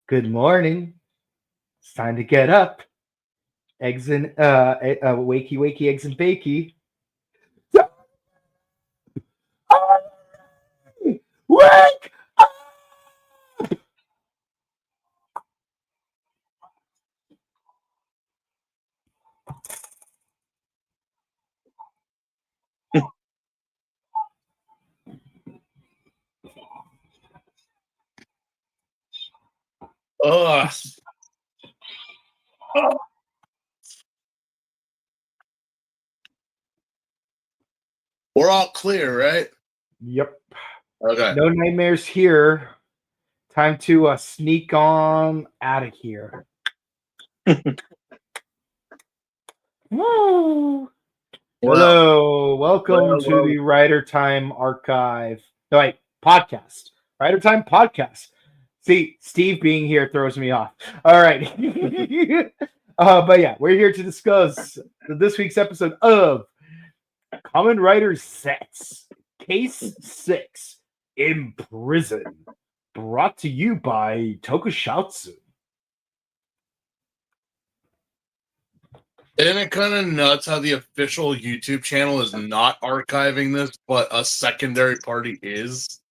Good morning. It's time to get up. Eggs and wakey wakey eggs and bakey. Wake! Ugh. We're all clear, right? Yep. Okay. No nightmares here. Time to sneak on out of here. Woo! Hello, welcome to the Rider Time Archive. No, wait, podcast. Rider Time podcast. See, Steve being here throws me off. All right. But yeah, we're here to discuss this week's episode of Kamen Rider Zeztz, Case 6, Imprison, brought to you by Tokusatsu. Isn't it kind of nuts how the official YouTube channel is not archiving this, but a secondary party is?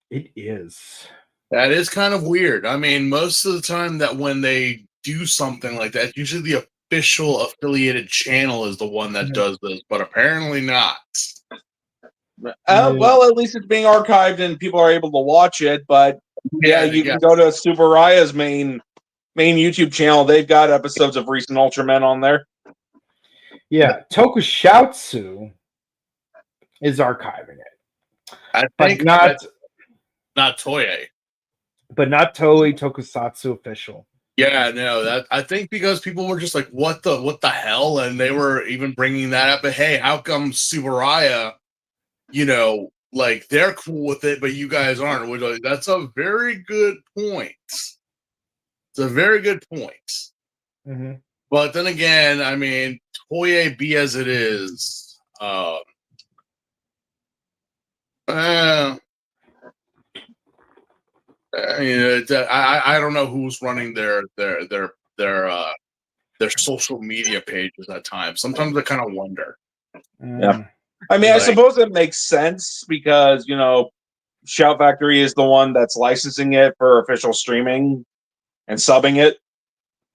It is. That is kind of weird. I mean, most of the time that when they do something like that, usually the official affiliated channel is the one that does this, but apparently not. Well, at least it's being archived and people are able to watch it. But yeah, you can go to Super Raya's main YouTube channel. They've got episodes of recent Ultramen on there. Yeah, Tokusatsu is archiving it. I think not Toei. But not Toei Tokusatsu official. Yeah, no, that I think because people were just like, what the hell? And they were even bringing that up. But hey, how come Subaraya, like they're cool with it, but you guys aren't? Which, that's a very good point. It's a very good point. Mm-hmm. But then again, I mean, Toei be as it is. I don't know who's running their social media pages at times. Sometimes I kind of wonder. Yeah, I mean, I suppose it makes sense because Shout Factory is the one that's licensing it for official streaming and subbing it.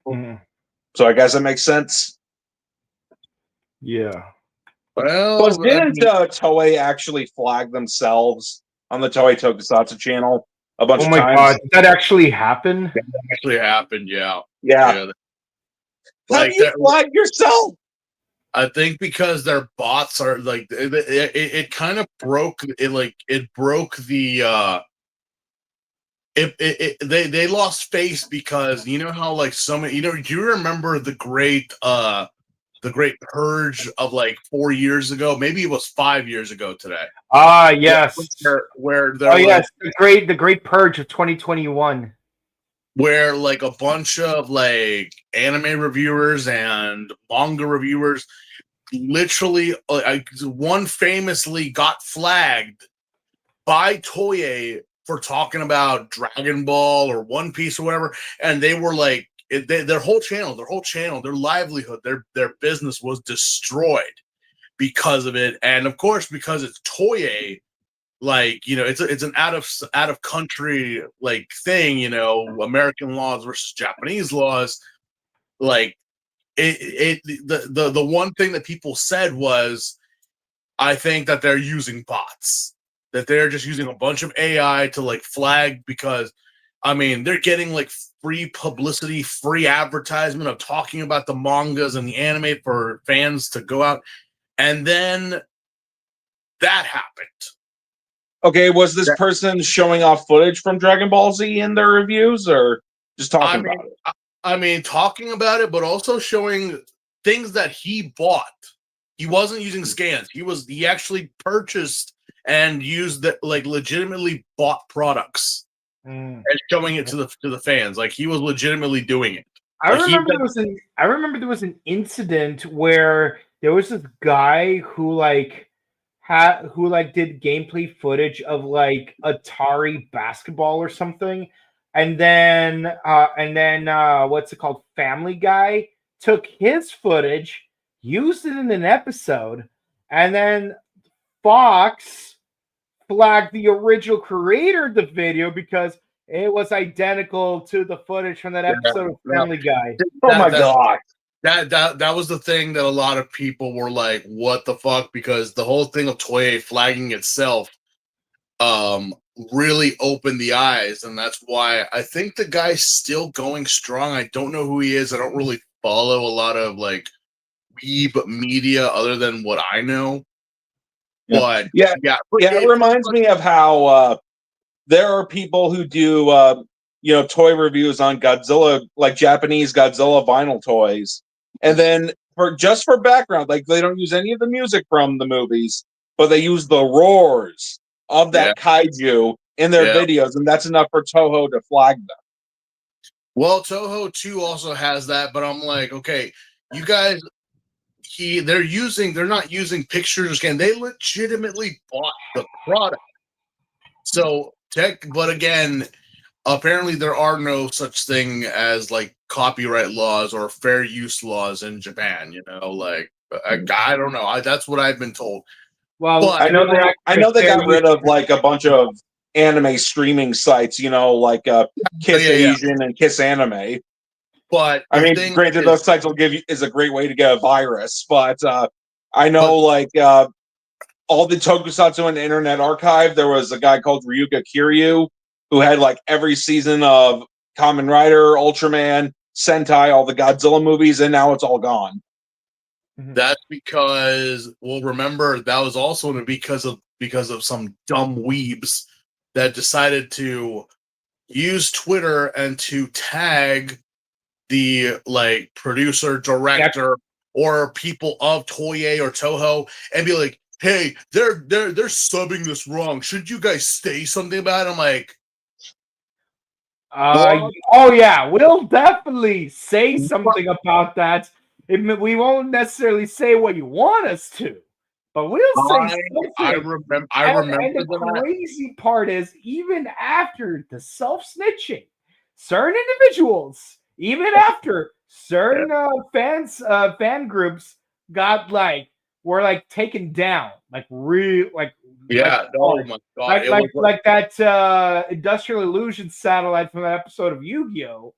Mm-hmm. So I guess it makes sense. Yeah. Well, didn't Toei actually flag themselves on the Toei Tokusatsu channel a bunch of times? Oh my god, did that actually happen? That actually happened, yeah. Yeah. How do you flag yourself? I think because their bots are like it kind of broke it. Like it broke the they lost face because you know how like so many do you remember the great purge of like 4 years ago? Maybe it was 5 years ago today. Yes. Where yes, the great purge of 2021. Where like a bunch of like anime reviewers and manga reviewers literally one famously got flagged by Toei for talking about Dragon Ball or One Piece or whatever, and they were like their whole channel, their livelihood, their business was destroyed because of it. And of course, because it's Toei, like it's an out of country like thing, American laws versus Japanese laws. Like the one thing that people said was, I think that they're using bots, that they're just using a bunch of AI to like flag, because I mean they're getting like free publicity, free advertisement of talking about the mangas and the anime for fans to go out, and then that happened. Okay, was this person showing off footage from Dragon Ball Z in their reviews, or just talking about it? I mean, talking about it, but also showing things that he bought. He wasn't using scans. He actually purchased and used that, like legitimately bought products and showing it to the fans. Like he was legitimately doing it. I remember there was an incident where there was this guy who did gameplay footage of like Atari basketball or something, and then what's it called? Family Guy took his footage, used it in an episode, and then Fox flagged the original creator of the video because it was identical to the footage from that episode of Family Guy. Oh my god. That was the thing that a lot of people were like, what the fuck? Because the whole thing of Toei flagging itself really opened the eyes, and that's why I think the guy's still going strong. I don't know who he is. I don't really follow a lot of like weeb media other than what I know. But it reminds me of how there are people who do toy reviews on Godzilla, like Japanese Godzilla vinyl toys, and then for background, like they don't use any of the music from the movies, but they use the roars of that kaiju in their videos, and that's enough for Toho to flag them. Well, Toho too also has that, but I'm like, okay, you guys, they're not using pictures again. They legitimately bought the product. So but again, apparently there are no such thing as like copyright laws or fair use laws in Japan. Like I don't know. That's what I've been told. Well, but I know they got rid of like a bunch of anime streaming sites, like Kiss Asian and Kiss Anime. But I mean, granted, those sites is a great way to get a virus, but I know all the Tokusatsu in the Internet Archive, there was a guy called Ryuga Kiryu who had like every season of Kamen Rider, Ultraman, Sentai, all the Godzilla movies, and now it's all gone. That's because, well, remember that was also because of some dumb weebs that decided to use Twitter and to tag the like producer, director, or people of Toei or Toho and be like, "Hey, they're subbing this wrong. Should you guys say something about it?" I'm like, oh yeah, we'll definitely say something about that. We won't necessarily say what you want us to, but we'll say something. I remember. And the crazy part is, even after the self-snitching, certain individuals, even after certain fan groups were taken down, oh my god, like that Industrial Illusion satellite from that episode of Yu-Gi-Oh,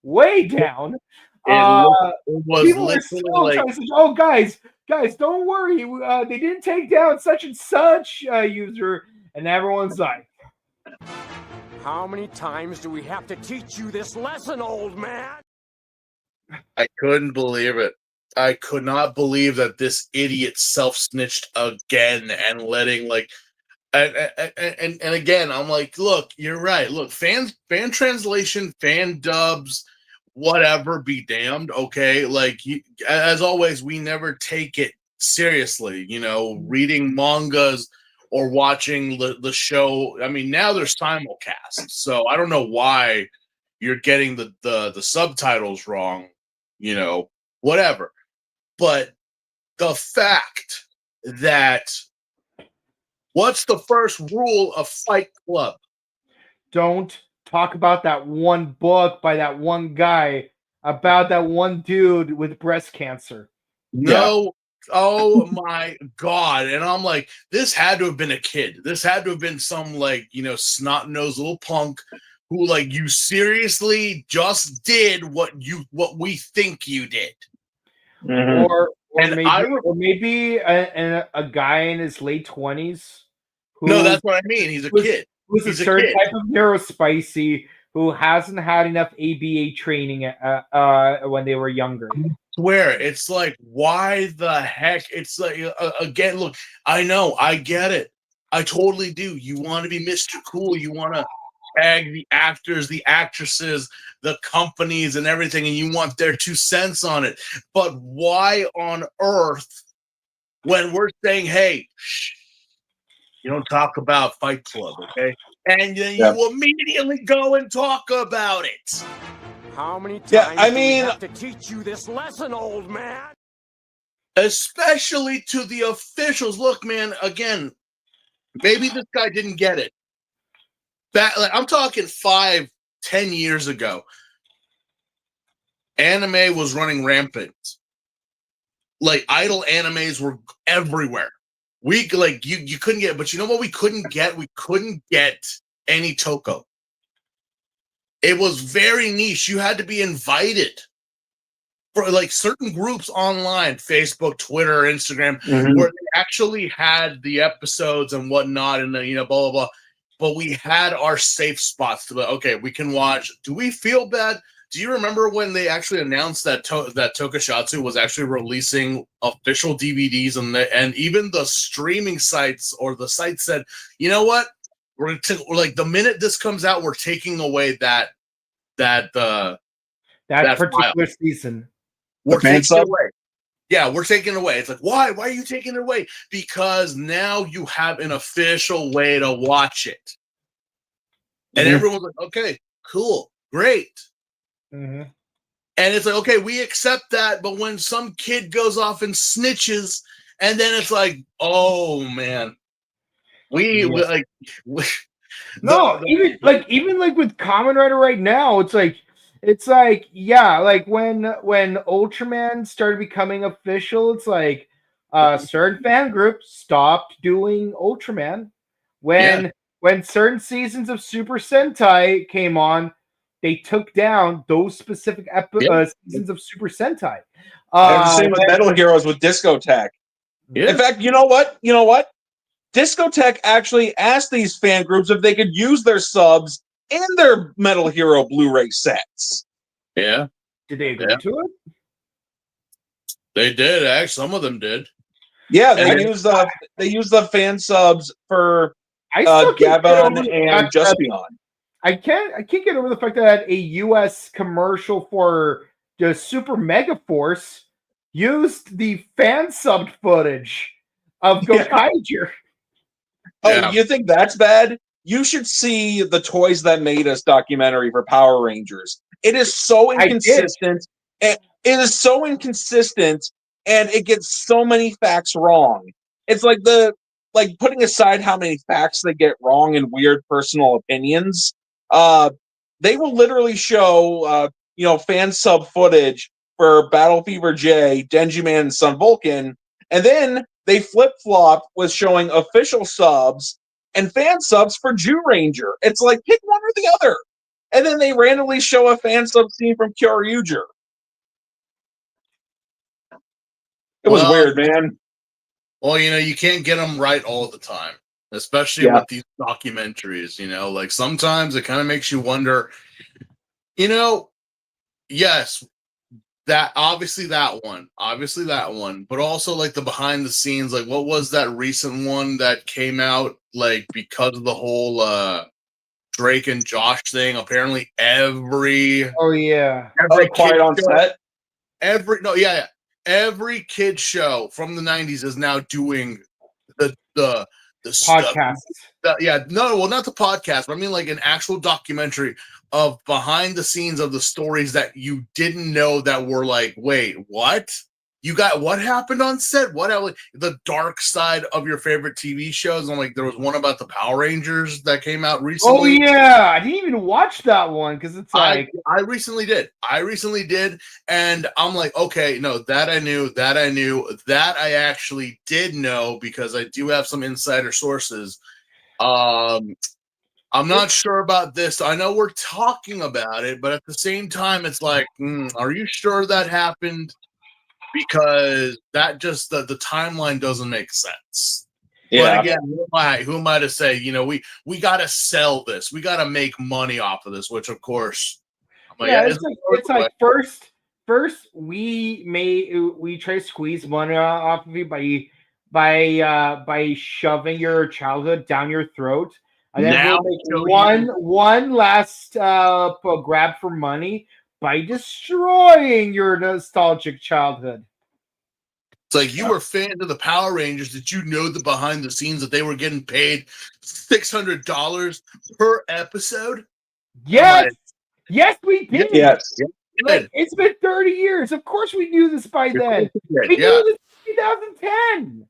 way down. It was people were still trying to say, "Oh, guys, don't worry, they didn't take down such and such user," and everyone's like, "How many times do we have to teach you this lesson, old man?" I couldn't believe it. I could not believe that this idiot self-snitched again and letting and again, I'm like, look, you're right. Look, fan translation, fan dubs, whatever, be damned. Okay, as always, we never take it seriously. Reading mangas or watching the show. I mean, now there's simulcasts, so I don't know why you're getting the subtitles wrong. Whatever. But the fact that what's the first rule of Fight Club? Don't talk about that one book by that one guy about that one dude with breast cancer. No. Yeah. Oh my god. And I'm like, this had to have been a kid. This had to have been some snot-nosed little punk who you seriously just did what we think you did. Mm-hmm. Or maybe a guy in his late 20s. No, that's what I mean. He's a kid. Who's a certain type of neurospicy who hasn't had enough ABA training when they were younger. I swear, it's like, why the heck? It's like, again, look, I know, I get it. I totally do. You want to be Mr. Cool. You want to tag the actors, the actresses, the companies, and everything, and you want their 2 cents on it. But why on earth, when we're saying, hey, shh, you don't talk about Fight Club, okay? And then you immediately go and talk about it. How many times do we have to teach you this lesson, old man? Especially to the officials. Look, man, again, maybe this guy didn't get it. I'm talking 5 10 years ago, anime was running rampant. Like, idol animes were everywhere. We like you couldn't get, but you know what we couldn't get? We couldn't get any Toko. It was very niche. You had to be invited for like certain groups online, Facebook, Twitter, Instagram, where they actually had the episodes and whatnot, and blah blah blah. But we had our safe spots to be okay. We can watch. Do we feel bad? Do you remember when they actually announced that that Tokusatsu was actually releasing official DVDs, and even the streaming sites or the sites said, you know what, we're like the minute this comes out, we're taking away that particular file. Season. We're taking it away. Yeah, we're taking it away. It's like, why? Why are you taking it away? Because now you have an official way to watch it, and everyone's like, okay, cool, great. Mm-hmm. And it's like, okay, we accept that, but when some kid goes off and snitches, and then it's like, oh man, even with Kamen Rider right now, it's like yeah, like when Ultraman started becoming official, it's like certain fan groups stopped doing Ultraman. When certain seasons of Super Sentai came on, they took down those specific seasons of Super Sentai. The same with Metal Heroes with Discotheque. Yeah. In fact, you know what? Discotheque actually asked these fan groups if they could use their subs in their Metal Hero Blu-ray sets. Yeah. Did they agree to it? They did. Actually, some of them did. Yeah, they used the fan subs for Gabon and Just Beyond. I can't get over the fact that a U.S. commercial for the Super Mega Force used the fan subbed footage of Gokaiger. Oh, you think that's bad? You should see the Toys That Made Us documentary for Power Rangers. It is so inconsistent. It is so inconsistent, and it gets so many facts wrong. It's like putting aside how many facts they get wrong and weird personal opinions. They will literally show fan sub footage for Battle Fever J, Denji Man, and Son Vulcan, and then they flip-flop with showing official subs and fan subs for Jew Ranger. It's like, pick one or the other. And then they randomly show a fan sub scene from Kyoryuger. It was weird, man. Well, you can't get them right all the time, especially with these documentaries. Like sometimes it kind of makes you wonder, yes, that obviously that one, but also like the behind the scenes, like what was that recent one that came out, like because of the whole Drake and Josh thing? Apparently every Quiet on Set. Every kid show from the 90s is now doing the podcast. Not the podcast, but I mean like an actual documentary of behind the scenes of the stories that you didn't know that were like, wait, what? You got what happened on set? What the dark side of your favorite TV shows? I'm like, there was one about the Power Rangers that came out recently. Oh yeah, I didn't even watch that one because it's like I recently did, and I'm like, okay, no, that I knew, that I actually did know because I do have some insider sources. I'm not sure about this. I know we're talking about it, but at the same time, it's like, are you sure that happened? Because that just the timeline doesn't make sense. Yeah. But again, who am I to say? We got to sell this. We got to make money off of this. Which, of course, it's like first we try to squeeze money off of you by shoving your childhood down your throat, and then we'll make one last grab for money by destroying your nostalgic childhood. It's like you were fans of the Power Rangers. Did you know the behind the scenes that they were getting paid $600 per episode? Yes, we did. Yes, like, it's been 30 years. Of course, we knew this by then. We knew this in 2010.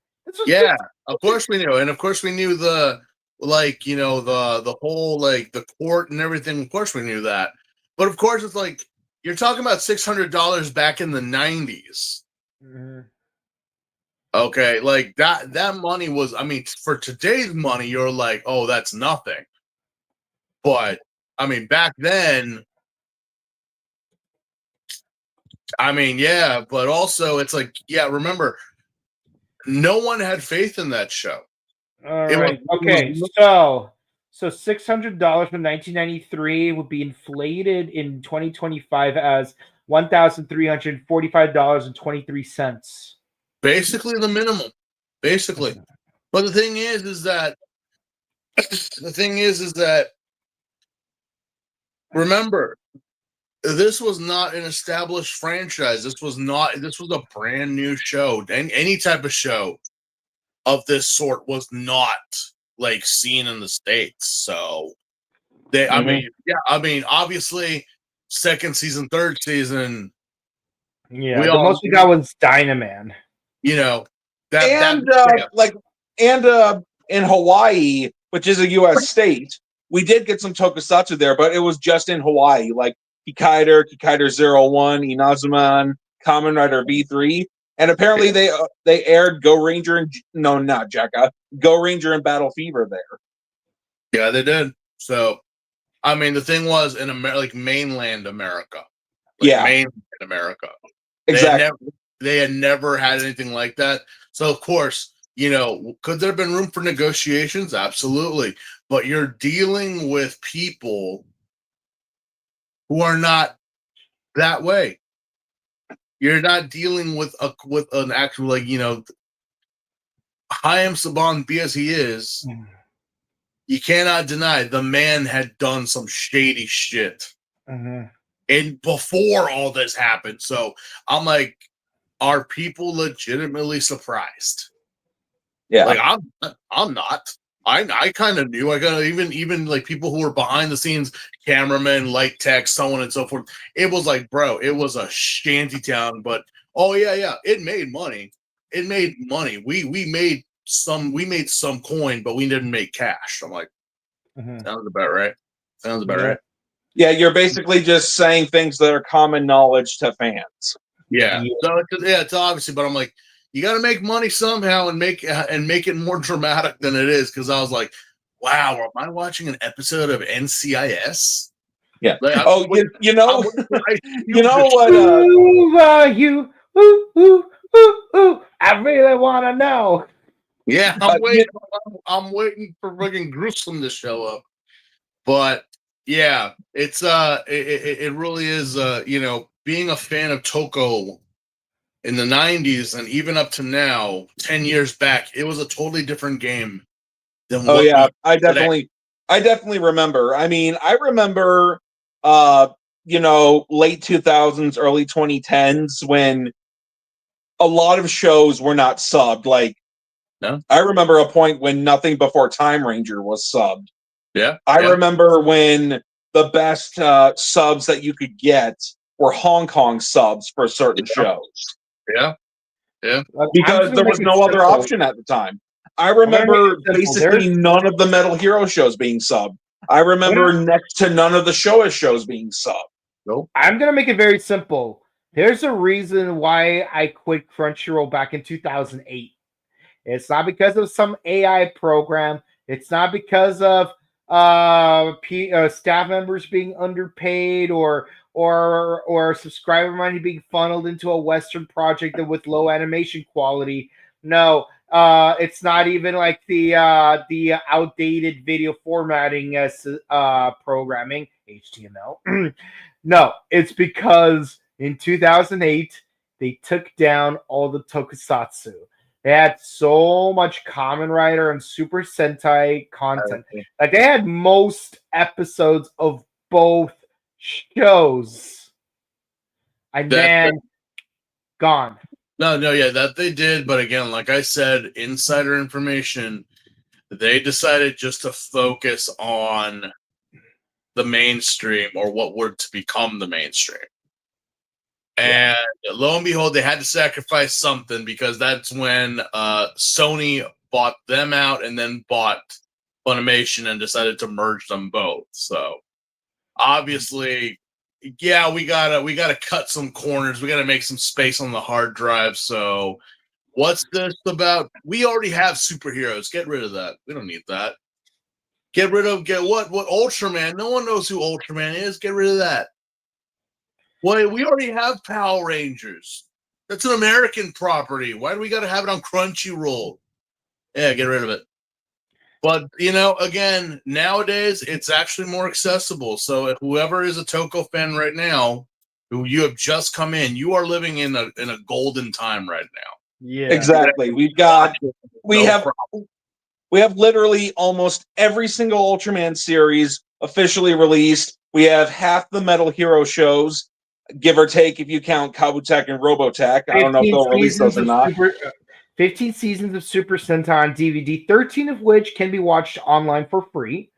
Of course we knew, and of course we knew the like, you know, the whole like the court and everything. Of course, we knew that, but of course, it's like you're talking about $600 back in the 90s. Mhm. Okay, like that money was, I mean, for today's money, you're like, oh, that's nothing. But I mean, back then, I mean, yeah, but also it's like, yeah, remember, no one had faith in that show. All It was, right. Okay. So $600 from 1993 would be inflated in 2025 as $1,345.23. basically the minimum, basically. But the thing is that remember, this was not an established franchise. This was a brand new show. And any type of show of this sort was not like seen in the States. So I mean, yeah, I mean, obviously, second season, third season, Yeah, we the all, most we got was Dynaman. you know, And yeah. in Hawaii, which is a U.S. state, we did get some tokusatsu there, but it was just in Hawaii, like Kikaider 01, Inazuman, Kamen Rider V3, and apparently they aired Go Ranger and no, not Jekka, Go Ranger and Battle Fever there. Yeah, they did. So, I mean, the thing was in like mainland America, mainland America, exactly. They had never had anything like that. So, of course, you know, could there have been room for negotiations? Absolutely. But you're dealing with people who are not that way. You're not dealing with an actual, like, you know, Chaim Saban, be as he is, you cannot deny the man had done some shady shit. Mm-hmm. And before all this happened. So I'm like, are people legitimately surprised? Yeah. Like I'm not. I kind of knew. I got even like people who were behind the scenes, cameramen, light tech, so on and so forth. It was like, bro, it was a shanty town, but oh yeah, it made money. It made money. We made some coin, but we didn't make cash. I'm like, sounds about right. Sounds about right. Yeah, you're basically just saying things that are common knowledge to fans. Yeah. So it's obviously, but I'm like, you got to make money somehow and make it more dramatic than it is. Because I was like, wow, am I watching an episode of NCIS? Yeah. Like, you know what? Who are you? Ooh. I really want to know. Yeah, I'm waiting for friggin' Gruesome to show up. But yeah, it's it really is you know, being a fan of Toko in the 90s and even up to now, 10 years back, it was a totally different game than Oh yeah, I today. definitely remember. I mean, I remember you know, late 2000s, early 2010s when a lot of shows were not subbed. Like I remember a point when Nothing Before Time Ranger was subbed. Yeah. I remember when the best subs that you could get were Hong Kong subs for certain shows. Yeah. Because there was no other option at the time. I remember basically none of the Metal Hero shows being subbed. I remember next to none of the Showa shows being subbed. Nope. I'm going to make it very simple. There's a reason why I quit Crunchyroll back in 2008. It's not because of some AI program. It's not because of staff members being underpaid or subscriber money being funneled into a Western project with low animation quality. No, it's not even like the outdated video formatting programming, HTML. No, it's because in 2008 they took down all the tokusatsu. They had so much Kamen Rider and Super Sentai content. Like they had most episodes of both shows. And then gone. No, yeah, that they did. But again, like I said, insider information, they decided just to focus on the mainstream or what were to become the mainstream. And lo and behold, they had to sacrifice something because that's when Sony bought them out and then bought Funimation and decided to merge them both. So obviously, yeah, we gotta cut some corners. We gotta make some space on the hard drive. So what's this about? We already have superheroes. Get rid of that. We don't need that. Get what Ultraman? No one knows who Ultraman is. Get rid of that. Well, we already have Power Rangers. That's an American property. Why do we got to have it on Crunchyroll? Yeah, get rid of it. But, again, nowadays, it's actually more accessible. So if whoever is a Toku fan right now, who you have just come in, you are living in a golden time right now. Yeah. Exactly. We have literally almost every single Ultraman series officially released. We have half the Metal Hero shows, give or take, if you count Kabutek and Robotech. I don't know if they'll release those or not. 15 seasons of Super Sentai on DVD, 13 of which can be watched online for free.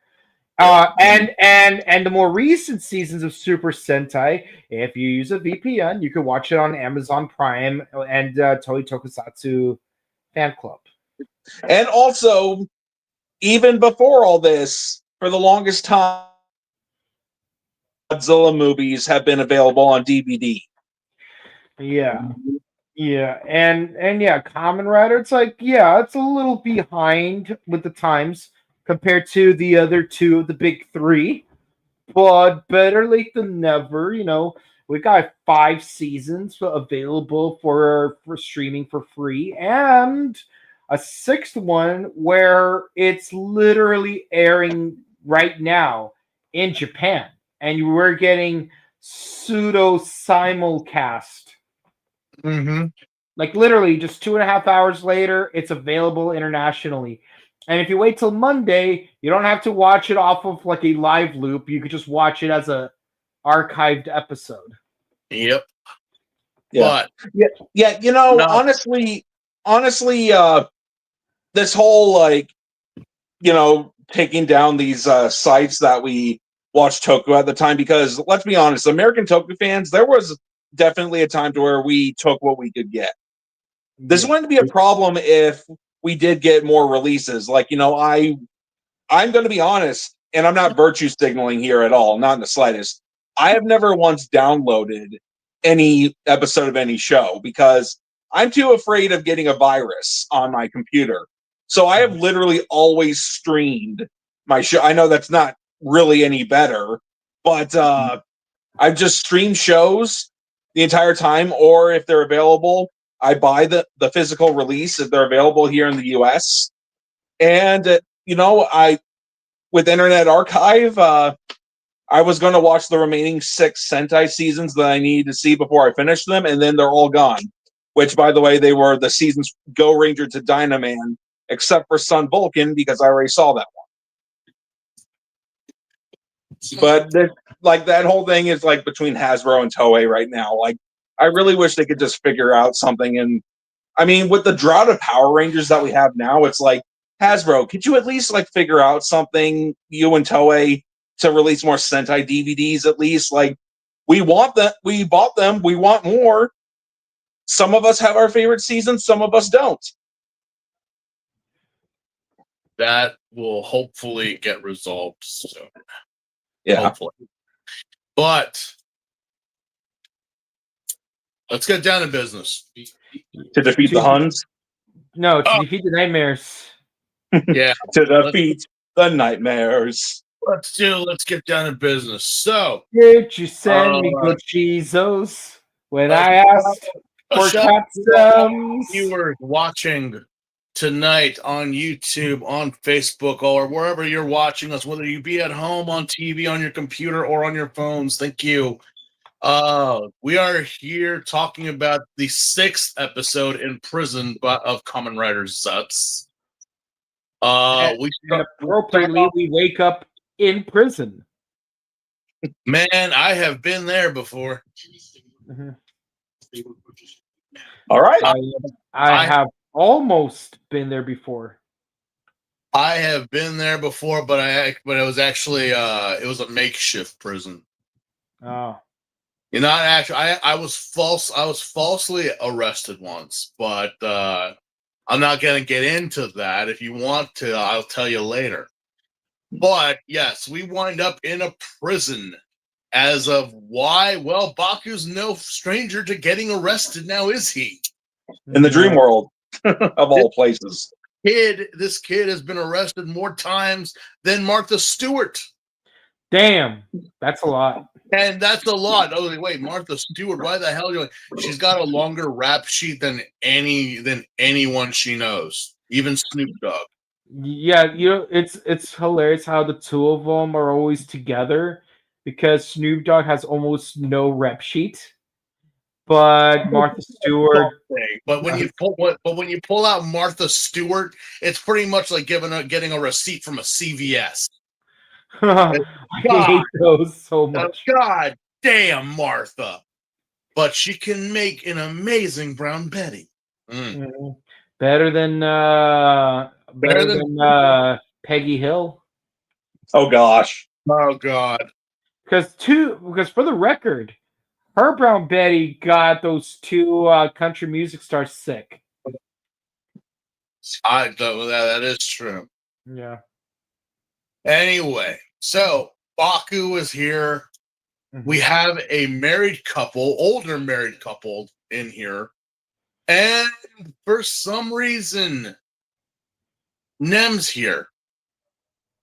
And the more recent seasons of Super Sentai, if you use a VPN, you can watch it on Amazon Prime and Toei Tokusatsu Fan Club. And also, even before all this, for the longest time, Godzilla movies have been available on DVD. Yeah. Yeah, and yeah, Kamen Rider, it's like, yeah, it's a little behind with the times compared to the other two of the big three, but better late than never. We got 5 seasons available for streaming for free, and a 6th one where it's literally airing right now in Japan, and we're getting pseudo simulcast. Mm-hmm. Like literally just 2.5 hours later, it's available internationally. And if you wait till Monday, you don't have to watch it off of like a live loop. You could just watch it as a archived episode. Yep. Yeah. But honestly, this whole taking down these sites that we watched Toku at the time, because let's be honest, American Toku fans, there was definitely a time to where we took what we could get. This wouldn't be a problem if we did get more releases. Like, I'm going to be honest, and I'm not virtue signaling here at all, not in the slightest. I have never once downloaded any episode of any show because I'm too afraid of getting a virus on my computer. So I have literally always streamed my show. I know that's not really any better, but I've just streamed shows the entire time, or if they're available, I buy the physical release if they're available here in the US. And with Internet Archive, I was going to watch the remaining 6 Sentai seasons that I needed to see before I finished them, and then they're all gone. Which, by the way, they were the seasons Go Ranger to Dynaman, except for Sun Vulcan, because I already saw that one. But that whole thing is like between Hasbro and Toei right now. Like, I really wish they could just figure out something. And I mean, with the drought of Power Rangers that we have now, it's like, Hasbro, could you at least figure out something, you and Toei, to release more Sentai DVDs at least? Like, we want that, we bought them, we want more. Some of us have our favorite seasons, some of us don't. that will hopefully get resolved soon. Yeah. Hopefully. But let's get down to business. To defeat the Huns? No, to defeat the nightmares. Yeah. To defeat the nightmares. Let's get down to business. So, did you send me good Cheezos when I asked for customs? Viewers watching tonight on YouTube, on Facebook, or wherever you're watching us, whether you be at home, on TV, on your computer, or on your phones, thank you. We are here talking about the 6th episode Imprison of Kamen Rider Zeztz. Appropriately, we wake up in prison. Man, I have been there before. Mm-hmm. All right. I have almost been there before. I have been there before, but it was actually it was a makeshift prison. Oh. I was falsely arrested once, but I'm not going to get into that. If you want to, I'll tell you later. But yes, we wind up in a prison. As of why? Well, Baku's no stranger to getting arrested now, is he? In the dream world, of all places. This kid has been arrested more times than Martha Stewart. Damn, that's a lot. And that's a lot. Oh, wait, Martha Stewart, why the hell are you? She's got a longer rap sheet than anyone she knows, even Snoop Dogg. Yeah, it's hilarious how the two of them are always together because Snoop Dogg has almost no rep sheet, but Martha Stewart. But when you pull out Martha Stewart, it's pretty much like getting a receipt from a CVS. I hate those so much. God damn, Martha! But she can make an amazing Brown Betty. Mm. Better than Peggy Hill. Oh gosh. Oh god. Because for the record, her Brown Betty got those two country music stars sick. That is true. Yeah. Anyway, so Baku is here. Mhm. We have a married couple, older married couple in here. And for some reason, Nem's here.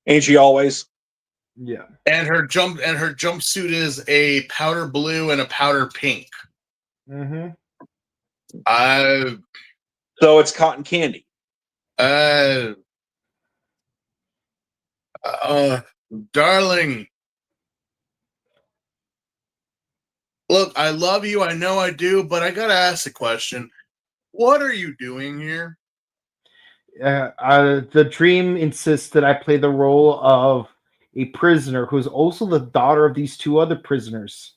Ain't she always? Yeah. And her jumpsuit is a powder blue and a powder pink. Mm-hmm. So it's cotton candy. Darling, look, I love you. I know I do, but I gotta ask the question: what are you doing here? The dream insists that I play the role of a prisoner who's also the daughter of these two other prisoners.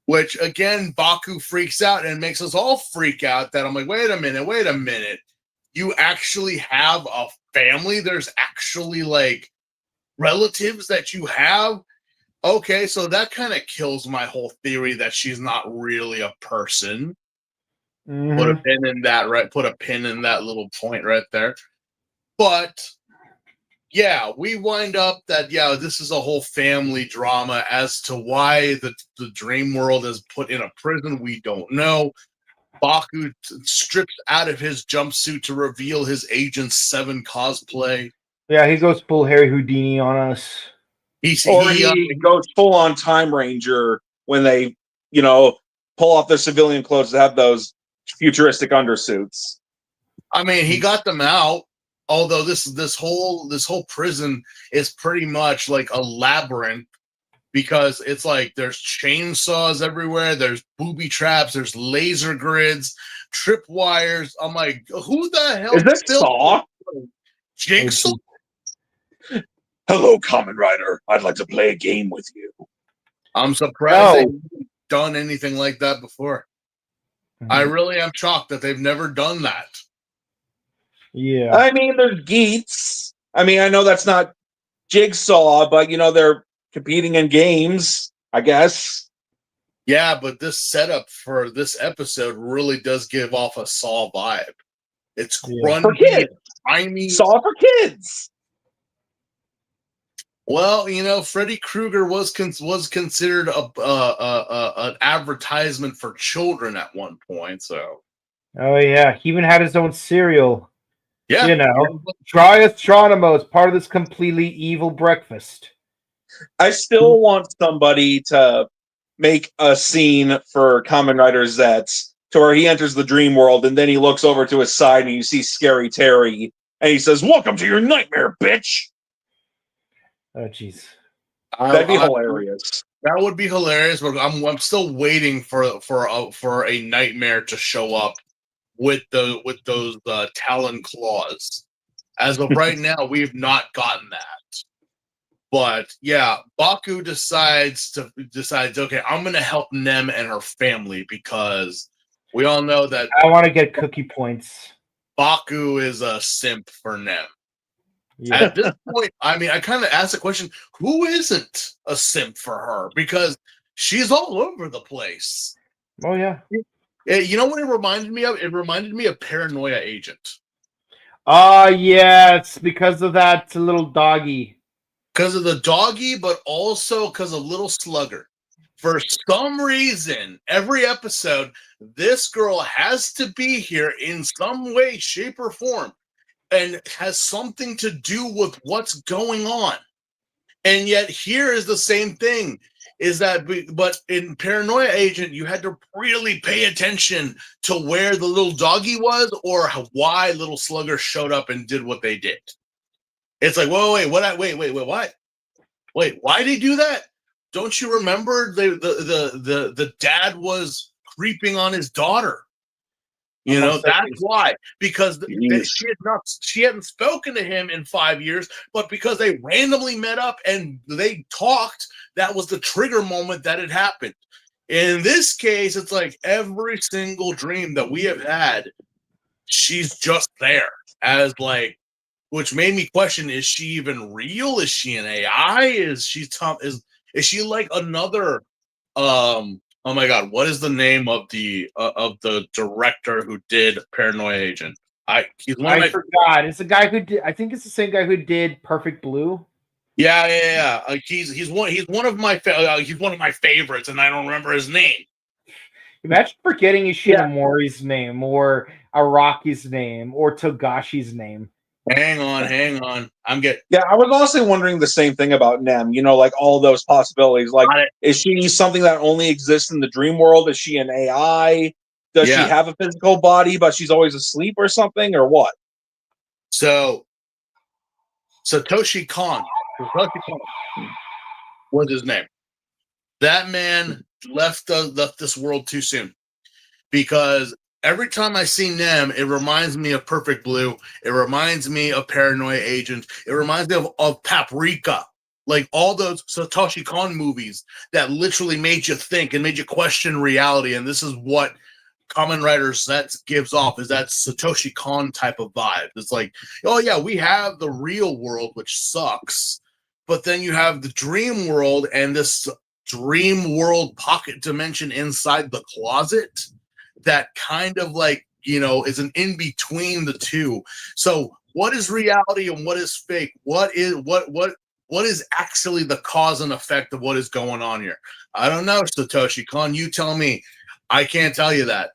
Which again, Baku freaks out and makes us all freak out. That I'm like, wait a minute. You actually have a family? There's actually like relatives that you have? Okay, so that kind of kills my whole theory that she's not really a person. Mm-hmm. Put a pin in that, right? Put a pin in that little point right there. But yeah, we wind up that this is a whole family drama as to why the dream world is put in a prison. We don't know. Baku strips out of his jumpsuit to reveal his Agent 7 cosplay. Yeah, he goes full Harry Houdini on us. He goes full on Time Ranger when they, pull off their civilian clothes to have those futuristic undersuits. I mean, he got them out. Although this whole prison is pretty much like a labyrinth because it's like there's chainsaws everywhere, there's booby traps, there's laser grids, trip wires. I'm like, who the hell is this Saw? Jigsaw? Hello, Kamen Rider. I'd like to play a game with you. I'm surprised they've done anything like that before. Mm-hmm. I really am shocked that they've never done that. Yeah. I mean, there's Geets. I mean, I know that's not Jigsaw, but, they're competing in games, I guess. Yeah, but this setup for this episode really does give off a Saw vibe. It's grungy, for kids. tiny. Saw for kids. Well, Freddy Krueger was considered an advertisement for children at one point. So, oh yeah, he even had his own cereal. Yeah, Try Astronimo as part of this completely evil breakfast. I still want somebody to make a scene for Kamen Rider Zeztz to where he enters the dream world and then he looks over to his side and you see Scary Terry and he says, "Welcome to your nightmare, bitch." Oh, jeez. That'd be hilarious. That would be hilarious, but I'm still waiting for a nightmare to show up with those talon claws. As of right now, we've not gotten that. But yeah, Baku decides, okay, I'm gonna help Nem and her family because we all know that I want to get cookie points. Baku is a simp for Nem. Yeah. At this point, I mean, I kind of asked the question, who isn't a simp for her? Because she's all over the place. Oh, yeah. You know what it reminded me of? It reminded me of Paranoia Agent. Yeah, it's because of that little doggy. because of the doggy, but also because of Little Slugger. For some reason, every episode, this girl has to be here in some way, shape, or form, and has something to do with what's going on. And yet, here is the same thing. Is that, but in Paranoia Agent, you had to really pay attention to where the little doggy was or why Little Slugger showed up and did what they did. It's like, wait, what? Wait, why did he do that? Don't you remember the dad was creeping on his daughter? You know, that's why. Because she hadn't spoken to him in 5 years, but because they randomly met up and they talked, that was the trigger moment that it happened. In this case, it's like every single dream that we have had, she's just there as like, which made me question: is she even real? Is she an AI? Is she like another? Oh my God, what is the name of the director who did Paranoia Agent? I forgot. It's the guy who did. I think it's the same guy who did Perfect Blue. Yeah. He's one of my favorites, and I don't remember his name. Imagine forgetting Ishinomori's name, or Araki's name, or Togashi's name. Hang on. Yeah, I was also wondering the same thing about Nem. You know, like all those possibilities. Like, is she something that only exists in the dream world? Is she an AI? Does she have a physical body, but she's always asleep or something, or what? So, Satoshi Kon was his name. That man left this world too soon, because every time I see Nem, it reminds me of Perfect Blue. It reminds me of Paranoia Agent. It reminds me of Paprika. Like all those Satoshi Kon movies that literally made you think and made you question reality. And this is what Kamen Rider Zeztz gives off, is that Satoshi Kon type of vibe. It's like, oh yeah, we have the real world, which sucks. But then you have the dream world and this dream world pocket dimension inside the closet that kind of like, you know, is an in between the two. So what is reality and what is fake? What is actually the cause and effect of what is going on here? I don't know, Satoshi Kon. You tell me. I can't tell you that.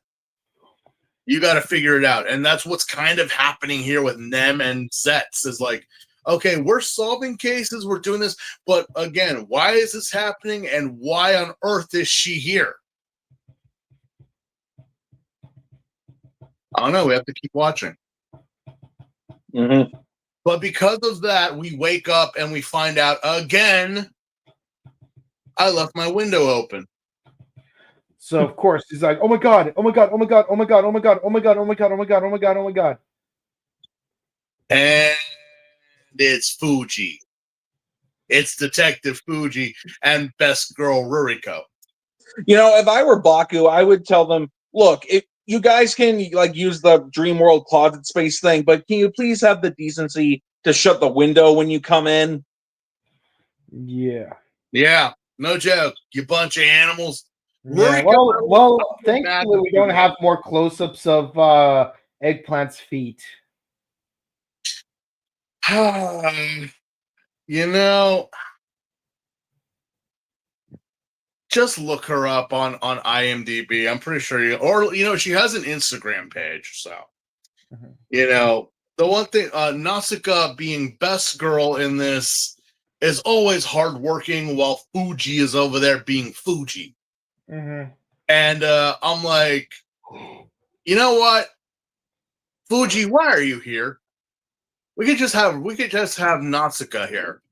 You got to figure it out. And that's what's kind of happening here with Nem and Zeztz, is like, okay, we're solving cases, we're doing this, but again, why is this happening and why on earth is she here? I don't know. We have to keep watching. Mm-hmm. But because of that, we wake up and we find out again, I left my window open. So of course he's like, oh my god. And it's Fuji. It's Detective Fuji and Best Girl Ruriko. You know, if I were Baku, I would tell them, look, if you guys can like use the dream world closet space thing, but can you please have the decency to shut the window when you come in? Yeah, no joke. You bunch of animals. Yeah, well, thankfully we don't have more close-ups of Eggplant's feet. You know, just look her up on IMDb. I'm pretty sure she has an Instagram page. So, you know, the one thing, Nausicaa being best girl in this is always hardworking, while Fuji is over there being Fuji. Mm-hmm. And I'm like, you know what, Fuji, why are you here? We could just have Nausicaa here.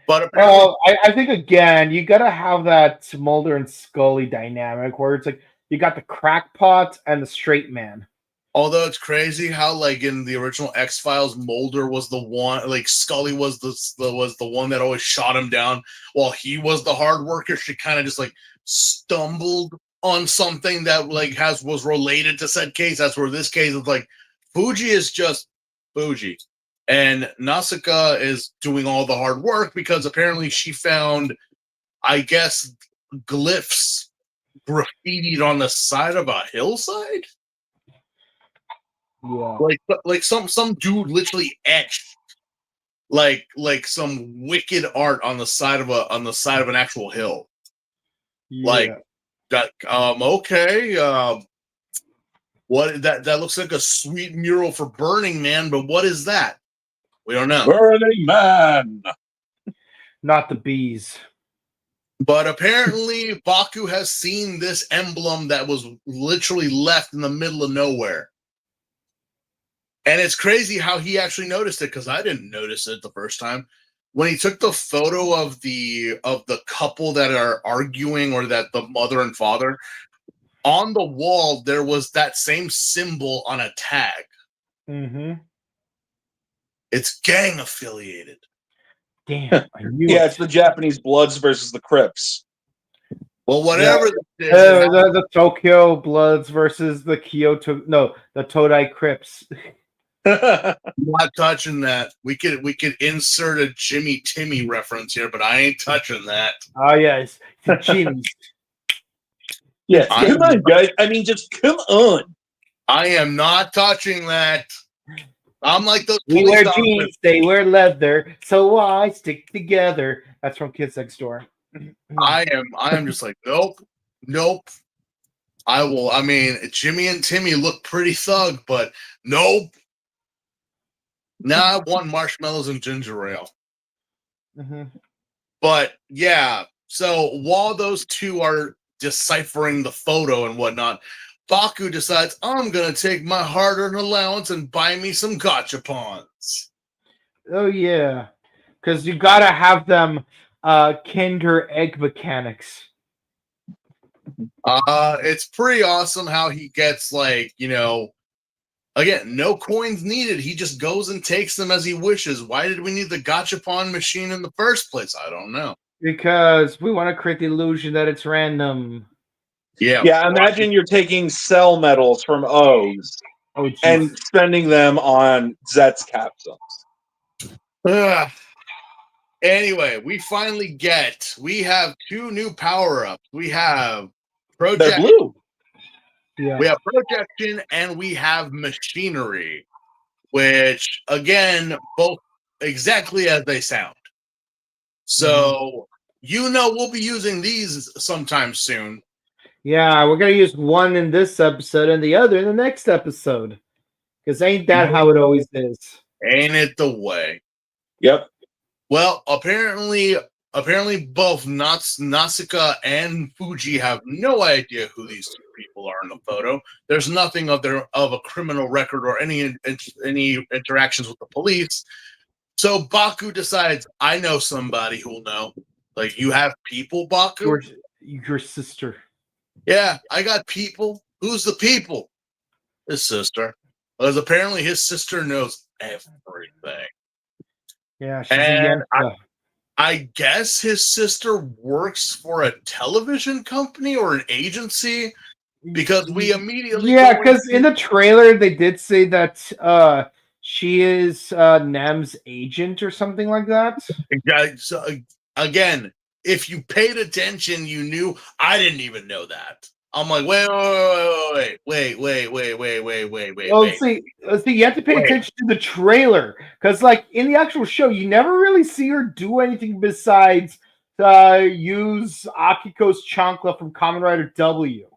But well, I think again, you gotta have that Mulder and Scully dynamic where it's like you got the crackpot and the straight man. Although it's crazy how, like in the original X-Files, Mulder was the one, like Scully was the one that always shot him down, while he was the hard worker. She kind of just like stumbled on something that like was related to said case. That's where this case is like Fuji is just Fuji, and Nausicaa is doing all the hard work because apparently she found, I guess, glyphs graffitied on the side of a hillside. Yeah, like some dude literally etched like some wicked art on the side of an actual hill. Like that. Okay. What that looks like a sweet mural for Burning Man, but what is that? We don't know. Burning Man. Not the bees. But apparently, Baku has seen this emblem that was literally left in the middle of nowhere. And it's crazy how he actually noticed it, because I didn't notice it the first time. When he took the photo of the couple that are arguing, or that the mother and father, on the wall, there was that same symbol on a tag. Mm-hmm. It's gang affiliated. Damn, I knew Yeah, it. it's the Japanese Bloods versus the Crips. Well, whatever this is, The Tokyo Bloods versus the Kyoto. No, the Todai Crips. I'm not touching that. We could insert a Jimmy Timmy reference here, but I ain't touching that. Oh yes, the Jimmys. Yes, come on, guys. I mean, just come on. I am not touching that. I'm like those We police wear officers. jeans, they wear leather, so why stick together? That's from Kids Next Door. I am just like, nope. I mean, Jimmy and Timmy look pretty thug, but nope. Now I want marshmallows and ginger ale. Mm-hmm. But yeah, so while those two are deciphering the photo and whatnot, Baku decides, I'm going to take my hard-earned allowance and buy me some gachapons. Oh yeah, because you gotta have them Kinder Egg mechanics. It's pretty awesome how he gets, like, again, no coins needed. He just goes and takes them as he wishes. Why did we need the gachapon machine in the first place? I don't know. Because we want to create the illusion that it's random. Yeah, imagine you're taking cell medals from O's and spending them on Zeztz capsules. Anyway, we have two new power-ups. We have They're blue. Yeah. We have projection and we have machinery, which, again, both exactly as they sound. So, we'll be using these sometime soon. Yeah, we're going to use one in this episode and the other in the next episode. Because ain't that how it always is? Ain't it the way? Yep. Well, apparently both Natsuka and Fuji have no idea who these two people are in the photo. There's nothing of a criminal record or any interactions with the police. So Baku decides, I know somebody who'll know. Like, you have people, Baku? Your sister. Yeah, I got people. Who's the people? His sister. Because apparently his sister knows everything. Yeah, she's a I guess his sister works for a television company or an agency, because we immediately... Yeah, because in the trailer they did say that she is Nem's agent or something like that. So, again, if you paid attention, you knew. I didn't even know that. I'm like, wait. Well, see, you have to pay attention to the trailer, because, like, in the actual show, you never really see her do anything besides use Akiko's chancla from Kamen Rider W.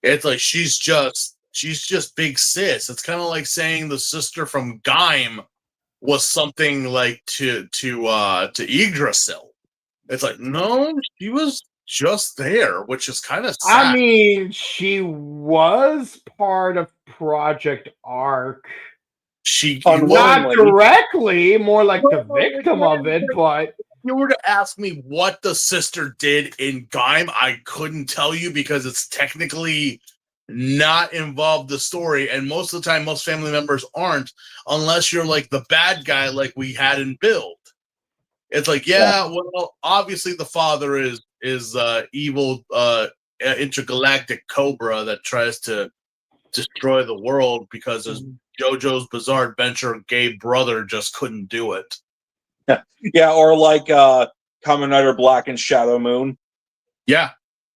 It's like she's just big sis. It's kind of like saying the sister from Gaim was something like to Yggdrasil. It's like, no, she was just there, which is kind of sad. I mean, she was part of Project Arc. She not directly, more like the victim of it, but... If you were to ask me what the sister did in Gaim, I couldn't tell you, because it's technically not involved the story, and most of the time, most family members aren't, unless you're like the bad guy, like we had in Build. It's like, well, obviously the father is evil intergalactic cobra that tries to destroy the world because his JoJo's Bizarre Adventure gay brother just couldn't do it. Yeah, or like Kamen Rider Black and Shadow Moon. Yeah.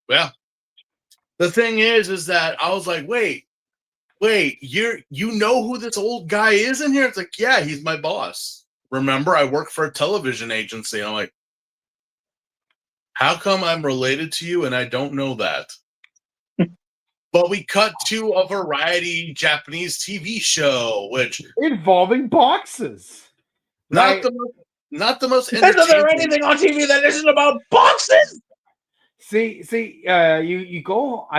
The thing is that I was like, wait, you know who this old guy is in here? It's like, yeah, he's my boss. remember, I work for a television agency. And I'm like, how come I'm related to you and I don't know that? But we cut to a variety Japanese TV show, which involving boxes. not the most Isn't there entertaining. anything on TV that isn't about boxes? See, I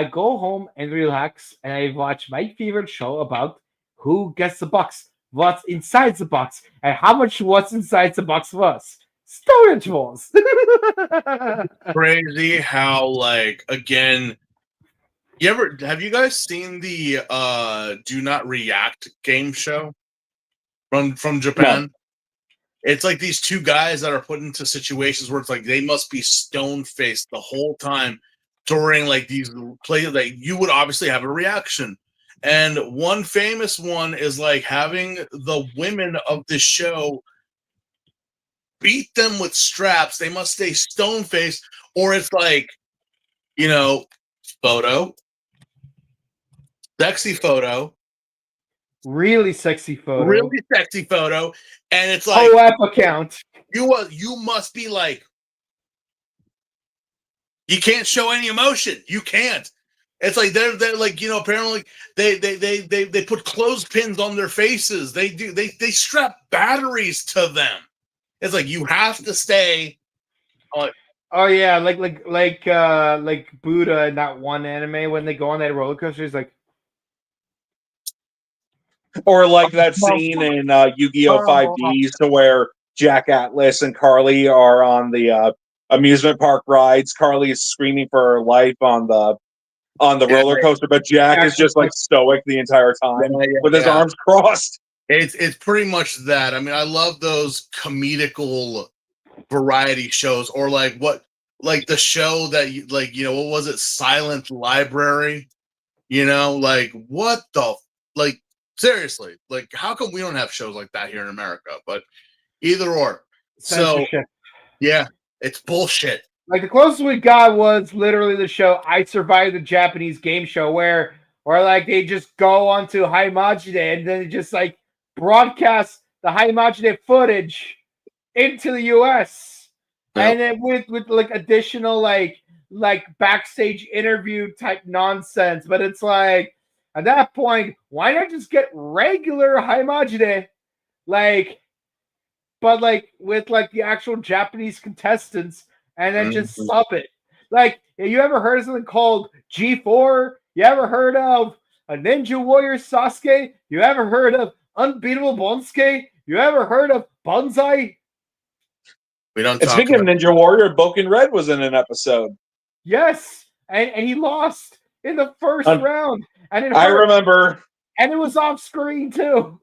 go home and relax, and I watch my favorite show about who gets the box, what's inside the box, and how much what's inside the box was. Storage walls. Crazy how, like, again, have you guys seen the Do Not React game show from Japan? No. It's like these two guys that are put into situations where it's like they must be stone faced the whole time during like these plays that you would obviously have a reaction. And one famous one is like having the women of the show beat them with straps. They must stay stone faced, or it's like, you know, photo, sexy photo, really sexy photo, and it's like co-op account. You must be like, you can't show any emotion. You can't. It's like they're like, you know, apparently they put clothespins on their faces. They strap batteries to them. It's like you have to stay. Oh yeah, like Buddha in that one anime when they go on that roller coaster. He's like, or like that scene in Yu-Gi-Oh! 5D, to where Jack Atlas and Carly are on the amusement park rides. Carly is screaming for her life on the roller coaster, but Jack is just like stoic the entire time with his arms crossed. It's pretty much that. I mean, I love those comedical variety shows, or like the show that what was it? Silent Library. You know, like what the seriously, like how come we don't have shows like that here in America? But either or. So yeah, it's bullshit. Like the closest we got was literally the show I Survived the Japanese Game Show, where like they just go onto Haimajide and then they just like broadcast the Haimajide footage into the US. Yep. And then with like additional like backstage interview type nonsense. But it's like at that point, why not just get regular Haimajide? But with like the actual Japanese contestants, and then just sub it. Like, you ever heard of something called G4? You ever heard of a Ninja Warrior Sasuke? You ever heard of Unbeatable Bonsuke? You ever heard of Banzai? We don't. And speaking of Ninja Warrior, Bouken Red was in an episode. Yes, and he lost in the first round. And I remember. And it was off screen too.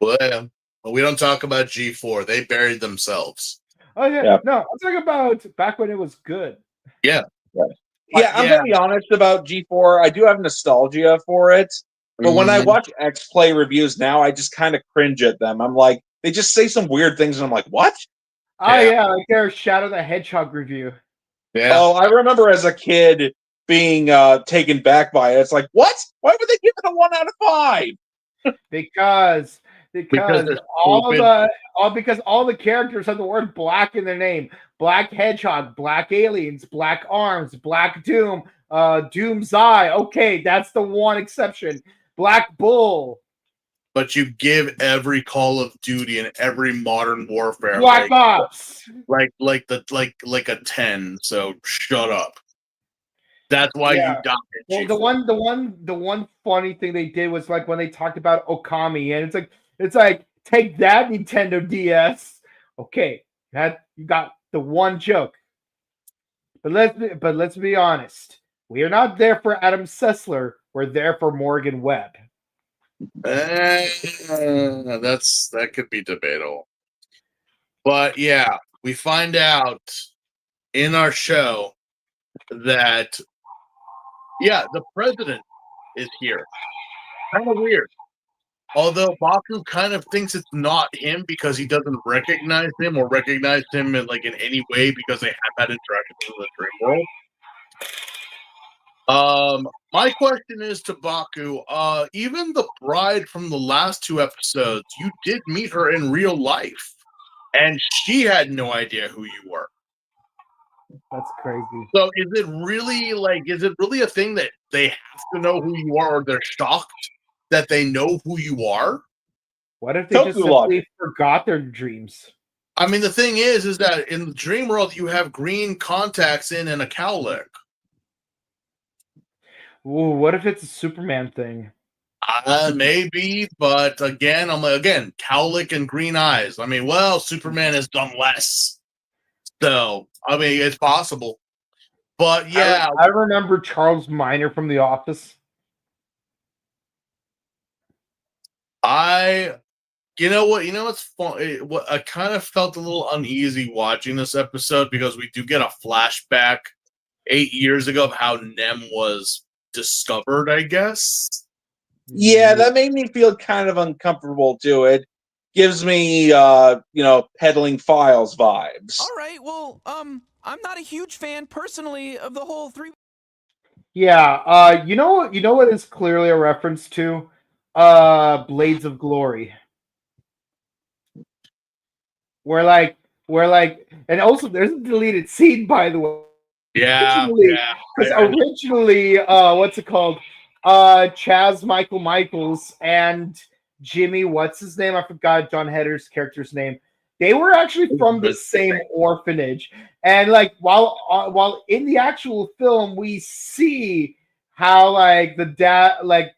Well, we don't talk about G4. They buried themselves. Oh yeah. No, I'm talking about back when it was good. Yeah. Yeah, I'm gonna be honest about G4. I do have nostalgia for it, but when I watch X Play reviews now, I just kind of cringe at them. I'm like, they just say some weird things, and I'm like, what? Oh yeah, like their Shadow the Hedgehog review. Yeah. Oh, I remember as a kid being taken back by it. It's like, what? Why would they give it a 1 out of 5? Because all the characters have the word black in their name. Black Hedgehog, Black Aliens, Black Arms, Black Doom, Doom's Eye. Okay, that's the one exception. Black Bull. But you give every Call of Duty and every Modern Warfare Black Ops like a 10. So shut up. That's why you got it. Well, the one funny thing they did was like when they talked about Okami, and it's like take that Nintendo DS. Okay, you got the one joke. But let's be honest. We are not there for Adam Sessler. We're there for Morgan Webb. That could be debatable. But yeah, we find out in our show that the president is here. Kind of weird. Although Baku kind of thinks it's not him because he doesn't recognize him or recognize him in any way because they have had interactions in the dream world. My question is to Baku, even the bride from the last 2 episodes, you did meet her in real life. and she had no idea who you were. That's crazy. So is it really a thing that they have to know who you are, or they're shocked that they know who you are? What if they just Toku simply logic. forgot their dreams? I mean, the thing is that in the dream world, you have green contacts in and a cowlick. Ooh, what if it's a Superman thing? Maybe, but again, cowlick and green eyes. I mean, well, Superman has done less. So, I mean, it's possible. But yeah, I remember Charles Minor from The Office. you know what's fun? What I kind of felt a little uneasy watching this episode because we do get a flashback 8 years ago of how Nem was discovered, I guess. Yeah, that made me feel kind of uncomfortable too. It gives me, peddling files vibes. All right, well, I'm not a huge fan personally of the whole three. Yeah, you know what is clearly a reference to? Blades of Glory. Where like, and also there's a deleted scene, by the way. Yeah, Because originally, what's it called? Chaz Michaels and Jimmy, what's his name? I forgot John Hetter's character's name. They were actually from the same orphanage, and like while in the actual film, we see how like the dad like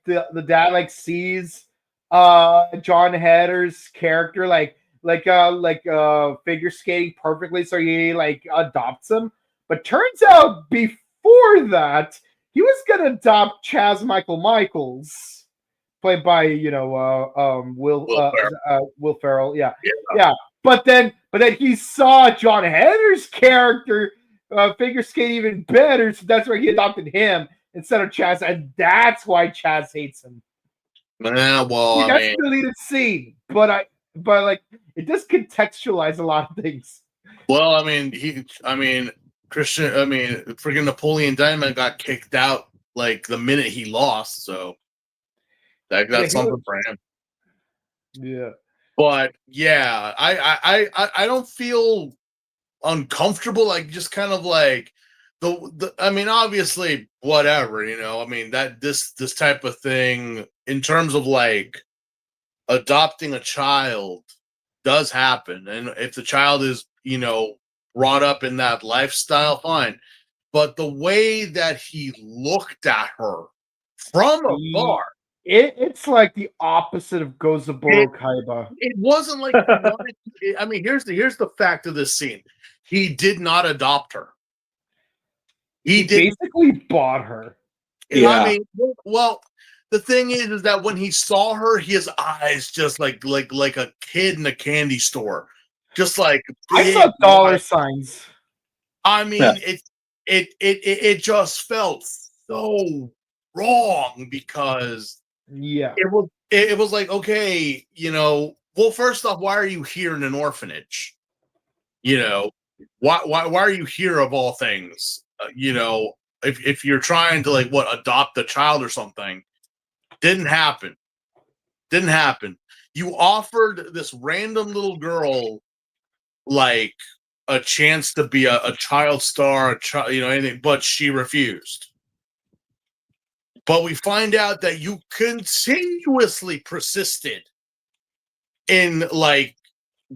sees John Hetter's character figure skating perfectly, so he like adopts him. But turns out before that, he was gonna adopt Chaz Michaels, played by Will Ferrell. Yeah. But then he saw John Hetter's character figure skate even better, so that's why he adopted him instead of Chaz, and that's why Chaz hates him. Well, that's a deleted scene, but it does contextualize a lot of things. Well, Christian, freaking Napoleon Dynamite got kicked out like the minute he lost, so that's something for him. Yeah. But yeah, I don't feel uncomfortable, like just kind of like obviously whatever, that this type of thing in terms of like adopting a child does happen, and if the child is brought up in that lifestyle, fine. But the way that he looked at her from afar, it's like the opposite of Gozaburo Kaiba. It wasn't like here's the fact of this scene. He did not adopt her. He basically bought her. Yeah. Well, the thing is that when he saw her, his eyes just like a kid in a candy store. Just like I saw dollar signs. It just felt so wrong because it was like, okay, well, first off, why are you here in an orphanage? Why are you here of all things? If you're trying to adopt a child or something, didn't happen. You offered this random little girl like a chance to be a child star, anything, but she refused. But we find out that you continuously persisted in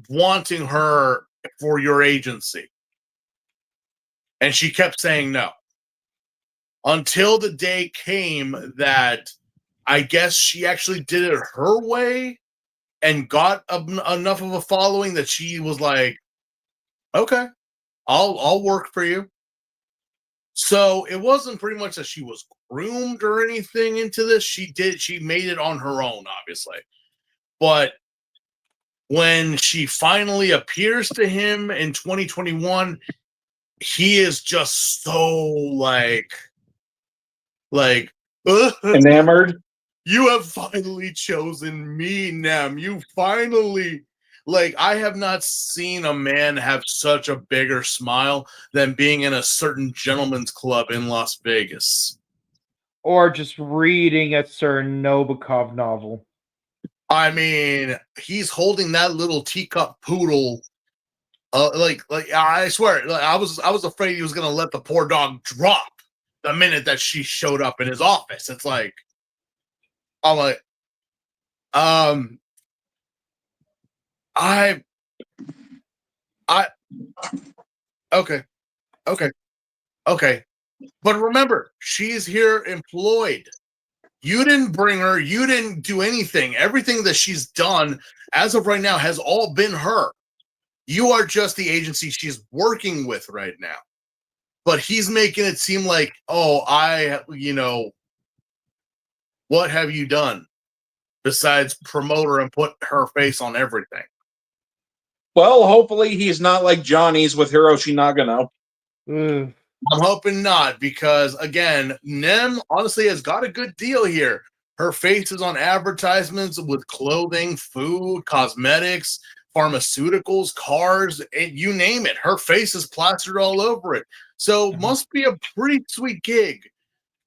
wanting her for your agency. And she kept saying no. Until the day came that I guess she actually did it her way and got enough of a following that she was like, okay, I'll work for you. So it wasn't pretty much that she was groomed or anything into this. She made it on her own, obviously. But when she finally appears to him in 2021, he is just so enamored. You have finally chosen me, Nem. You finally, I have not seen a man have such a bigger smile than being in a certain gentleman's club in Las Vegas. Or just reading a certain Nabokov novel. He's holding that little teacup poodle Like I swear, like, I was afraid he was gonna let the poor dog drop the minute that she showed up in his office. It's like, I'm like, I, okay, okay, okay, but remember, she's here employed. You didn't bring her. You didn't do anything. Everything that she's done as of right now has all been her. You are just the agency she's working with right now. But he's making it seem like, oh, what have you done besides promote her and put her face on everything? Well, hopefully he's not like Johnny's with Hiroshi Nagano. Mm. I'm hoping not, because again, Nem honestly has got a good deal here. Her face is on advertisements with clothing, food, cosmetics, pharmaceuticals, cars, and you name it. Her face is plastered all over it. So must be a pretty sweet gig.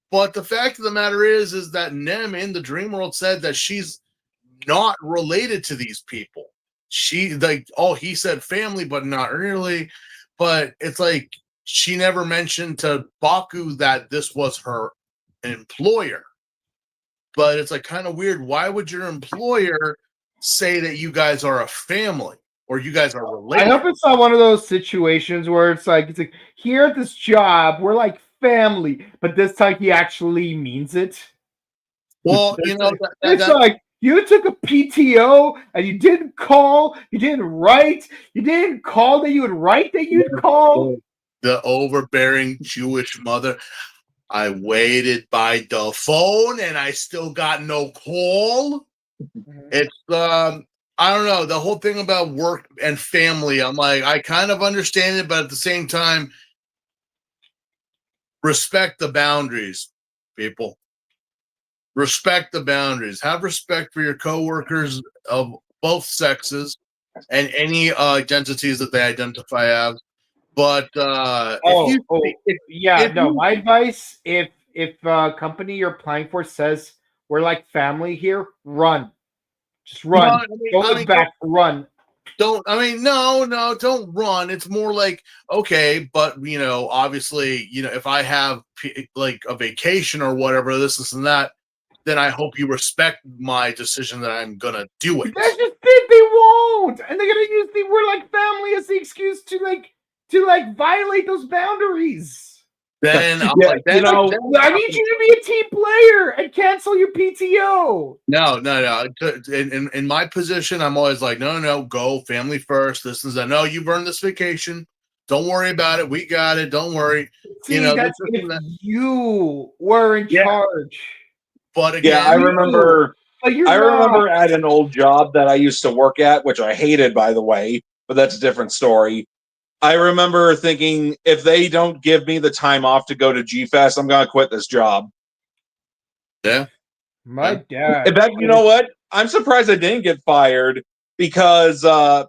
But the fact of the matter is that Nem in the Dream World said that she's not related to these people. She he said family, but not really. But it's like she never mentioned to Baku that this was her employer. But it's like kind of weird. Why would your employer say that you guys are a family or you guys are related? I hope it's not one of those situations where it's like here at this job we're like family, but this time he actually means it. Well, It's like you took a PTO and you didn't call, you didn't write, you didn't call that you would write that you'd call. The overbearing Jewish mother. I waited by the phone and I still got no call. It's I don't know, the whole thing about work and family. I'm like, I kind of understand it, but at the same time, respect the boundaries, people. Respect the boundaries. Have respect for your coworkers of both sexes and any identities that they identify as. But my advice: if company you're applying for says we're like family here, run, just run. Don't look back, run. Don't run. It's more like, okay, but obviously, if I have like a vacation or whatever, this and that, then I hope you respect my decision that I'm gonna do it. That's just it. They won't, and they're gonna use the "we're like family" as the excuse to violate those boundaries. Then I need you to be a team player and cancel your PTO. No. In my position, I'm always like, no, go family first. This is that. No, you've earned this vacation. Don't worry about it. We got it. Don't worry. See, that's if you were in charge. But again, I remember at an old job that I used to work at, which I hated, by the way, but that's a different story. I remember thinking, if they don't give me the time off to go to G-Fest, I'm going to quit this job. Yeah. My dad. In fact, you know what? I'm surprised I didn't get fired because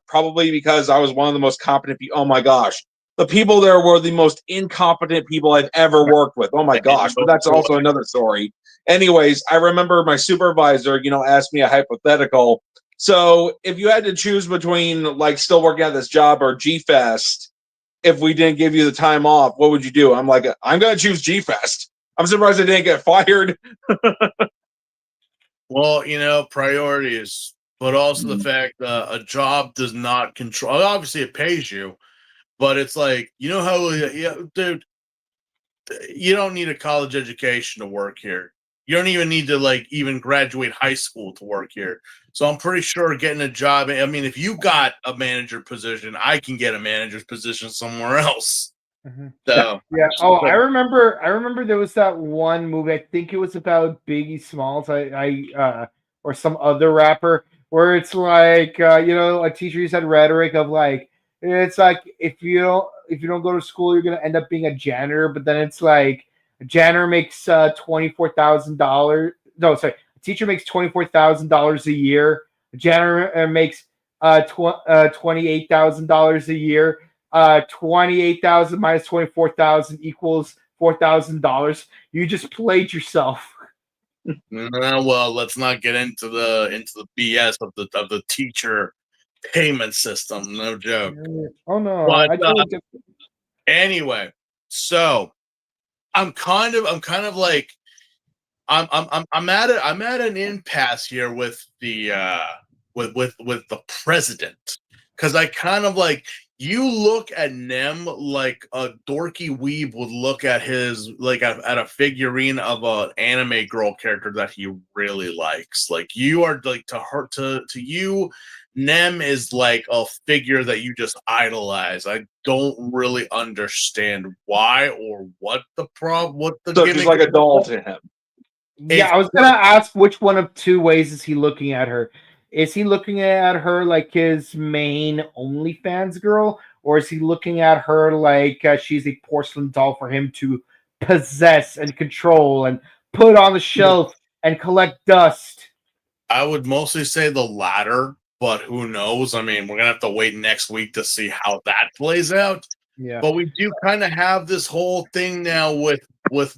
probably because I was one of the most competent people. Oh my gosh. The people there were the most incompetent people I've ever worked with. Oh my gosh. But that's also another story. Anyways, I remember my supervisor, asked me a hypothetical. So if you had to choose between like still working at this job or G-Fest, if we didn't give you the time off, what would you do? I'm like, I'm going to choose G-Fest. I'm surprised I didn't get fired. Well, priorities, but also the fact that a job does not control. Obviously, it pays you, but it's like, how, dude, you don't need a college education to work here. You don't even need to even graduate high school to work here. So I'm pretty sure getting a job. I mean, if you got a manager position, I can get a manager's position somewhere else. Mm-hmm. So yeah. Oh, I remember there was that one movie. I think it was about Biggie Smalls. Or some other rapper where it's like a teacher used that rhetoric of like, it's like if you don't go to school, you're gonna end up being a janitor. But then it's like a janitor makes $24,000. No, sorry, a teacher makes $24,000 a year. A janitor makes $28,000 a year. 28,000 minus 24,000 equals $4,000. You just played yourself. Well, let's not get into the BS of the teacher payment system, no joke. Oh no, But I totally get. anyway, so I'm kind of like I'm at an impasse here with the with the president, because I kind of like, you look at Nem like a dorky weeb would look at his like at a figurine of an anime girl character that he really likes. Like, you are like, to you, Nem is like a figure that you just idolize. I don't really understand why or what the problem, what the So gimmick she's like a doll to him. Yeah, I was gonna ask which one of two ways is he looking at her? Is he looking at her like his main OnlyFans girl, or is he looking at her like she's a porcelain doll for him to possess and control and put on the shelf and collect dust? I would mostly say the latter, but who knows? I mean, we're gonna have to wait next week to see how that plays out. Yeah. But we do kind of have this whole thing now with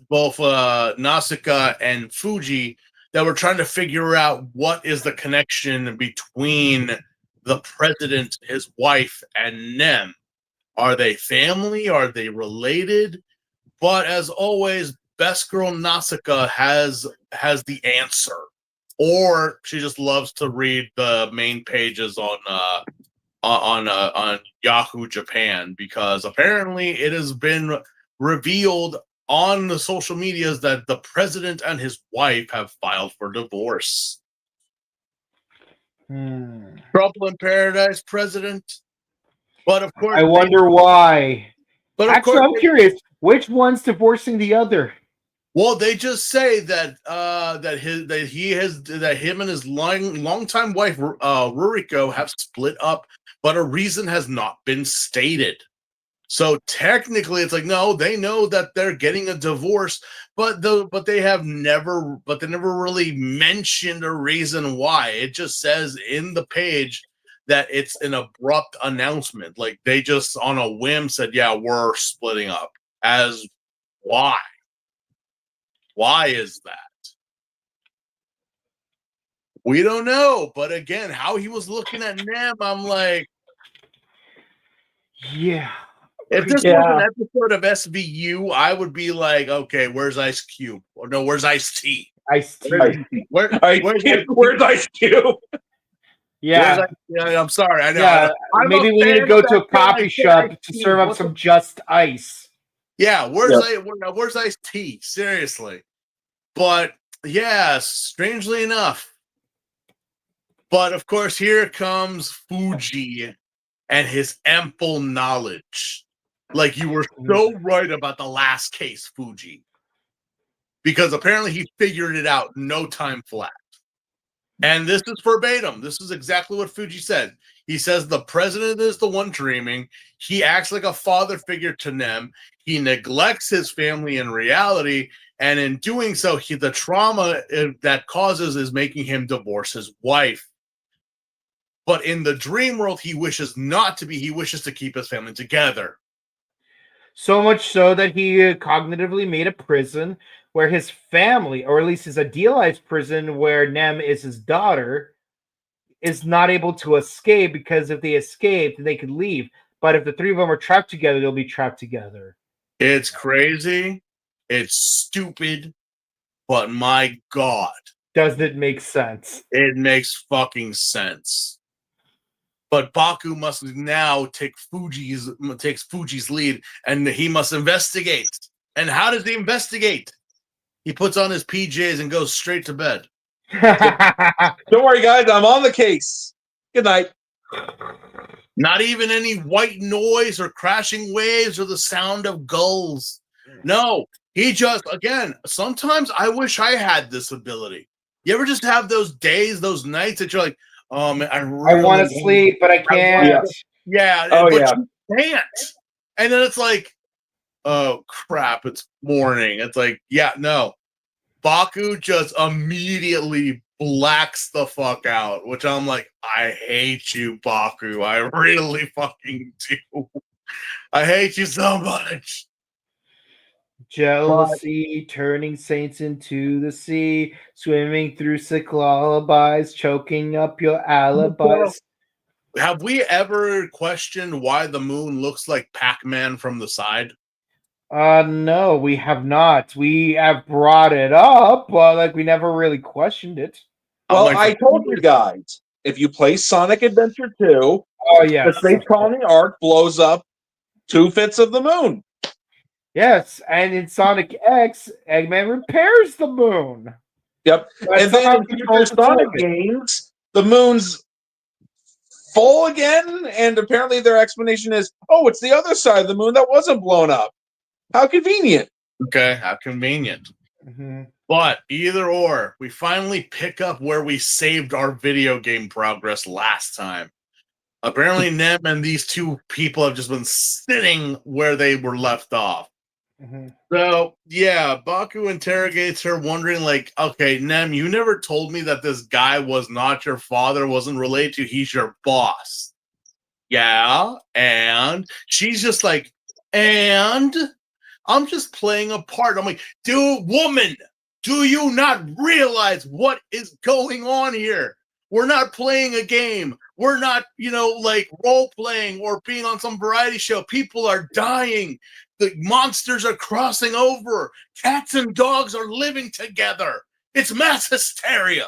both Nausicaa and Fuji, that we're trying to figure out what is the connection between the president, his wife, and Nem. Are they family? Are they related? But as always, Best Girl Nausicaa has the answer, or she just loves to read the main pages on Yahoo Japan, because apparently it has been revealed on the social medias that the president and his wife have filed for divorce. Trouble in paradise, president. But of course, I wonder why. But of Actually, course, I'm curious. Which one's divorcing the other? well, they just say that him and his longtime wife Ruriko have split up, but a reason has not been stated. So technically, it's like, no, they know that they're getting a divorce, but they never really mentioned a reason why. It just says in the page that it's an abrupt announcement. Like, they just on a whim said, yeah, we're splitting up. As why? Why is that? We don't know. But again, how he was looking at Nem, I'm like, yeah. if this was an episode of SVU, I would be like, okay, where's Ice Cube? Or no, where's Ice T? Ice T. Where's Ice Cube? Yeah. I'm sorry. I know. Yeah. Maybe we need to go to a coffee shop to serve up What some Just Ice. Yeah, where's Ice T? Seriously. But yeah, strangely enough. But of course, here comes Fuji and his ample knowledge. Like, you were so right about the last case, Fuji. Because apparently he figured it out no time flat. And this is verbatim. This is exactly what Fuji said. He says the president is the one dreaming. He acts like a father figure to Nem. He neglects his family in reality. And in doing so, the trauma that causes is making him divorce his wife. But in the dream world, he wishes not to be. He wishes to keep his family together. So much so that he cognitively made a prison where his family, or at least his idealized prison where Nem is his daughter, is not able to escape, because if they escape, they could leave. But if the three of them are trapped together, they'll be trapped together. It's crazy. It's stupid. But my God. Does it make sense? It makes fucking sense. But Baku must now takes Fuji's lead, and he must investigate. And how does he investigate? He puts on his PJs and goes straight to bed. Don't worry, guys. I'm on the case. Good night. Not even any white noise or crashing waves or the sound of gulls. No, he just, again, sometimes I wish I had this ability. You ever just have those days, those nights that you're like, oh man, I want to sleep, but I can't. You can't. And then it's like, oh crap, it's morning. It's like, yeah, no. Baku just immediately blacks the fuck out, which I'm like, I hate you, Baku. I really fucking do. I hate you so much. Jealousy, turning saints into the sea, swimming through sick lullabies, choking up your alibis. have we ever questioned why the moon looks like Pac-Man from the side? No, we have not. We have brought it up, but like we never really questioned it. Well, like, I told you guys, if you play Sonic Adventure 2, Oh yeah, the Space Colony arc blows up 2/5 of the moon. yes, and in Sonic X, Eggman repairs the moon. Yep. But And then somehow in future controls its Sonic orbit. games, the moon's full again, and apparently their explanation is, oh, it's the other side of the moon that wasn't blown up. How convenient. okay, how convenient. Mhm. But either or, we finally pick up where we saved our video game progress last time. Apparently, Nem and these two people have just been sitting where they were left off. Mhm. So, yeah, Baku interrogates her, wondering, like, okay, Nem, you never told me that this guy was not your father, wasn't related to, he's your boss. Yeah, and she's just like, and I'm just playing a part. I'm like, dude, woman, do you not realize what is going on here? We're not playing a game. We're not, like role playing or being on some variety show. People are dying. The monsters are crossing over. Cats and dogs are living together. It's mass hysteria.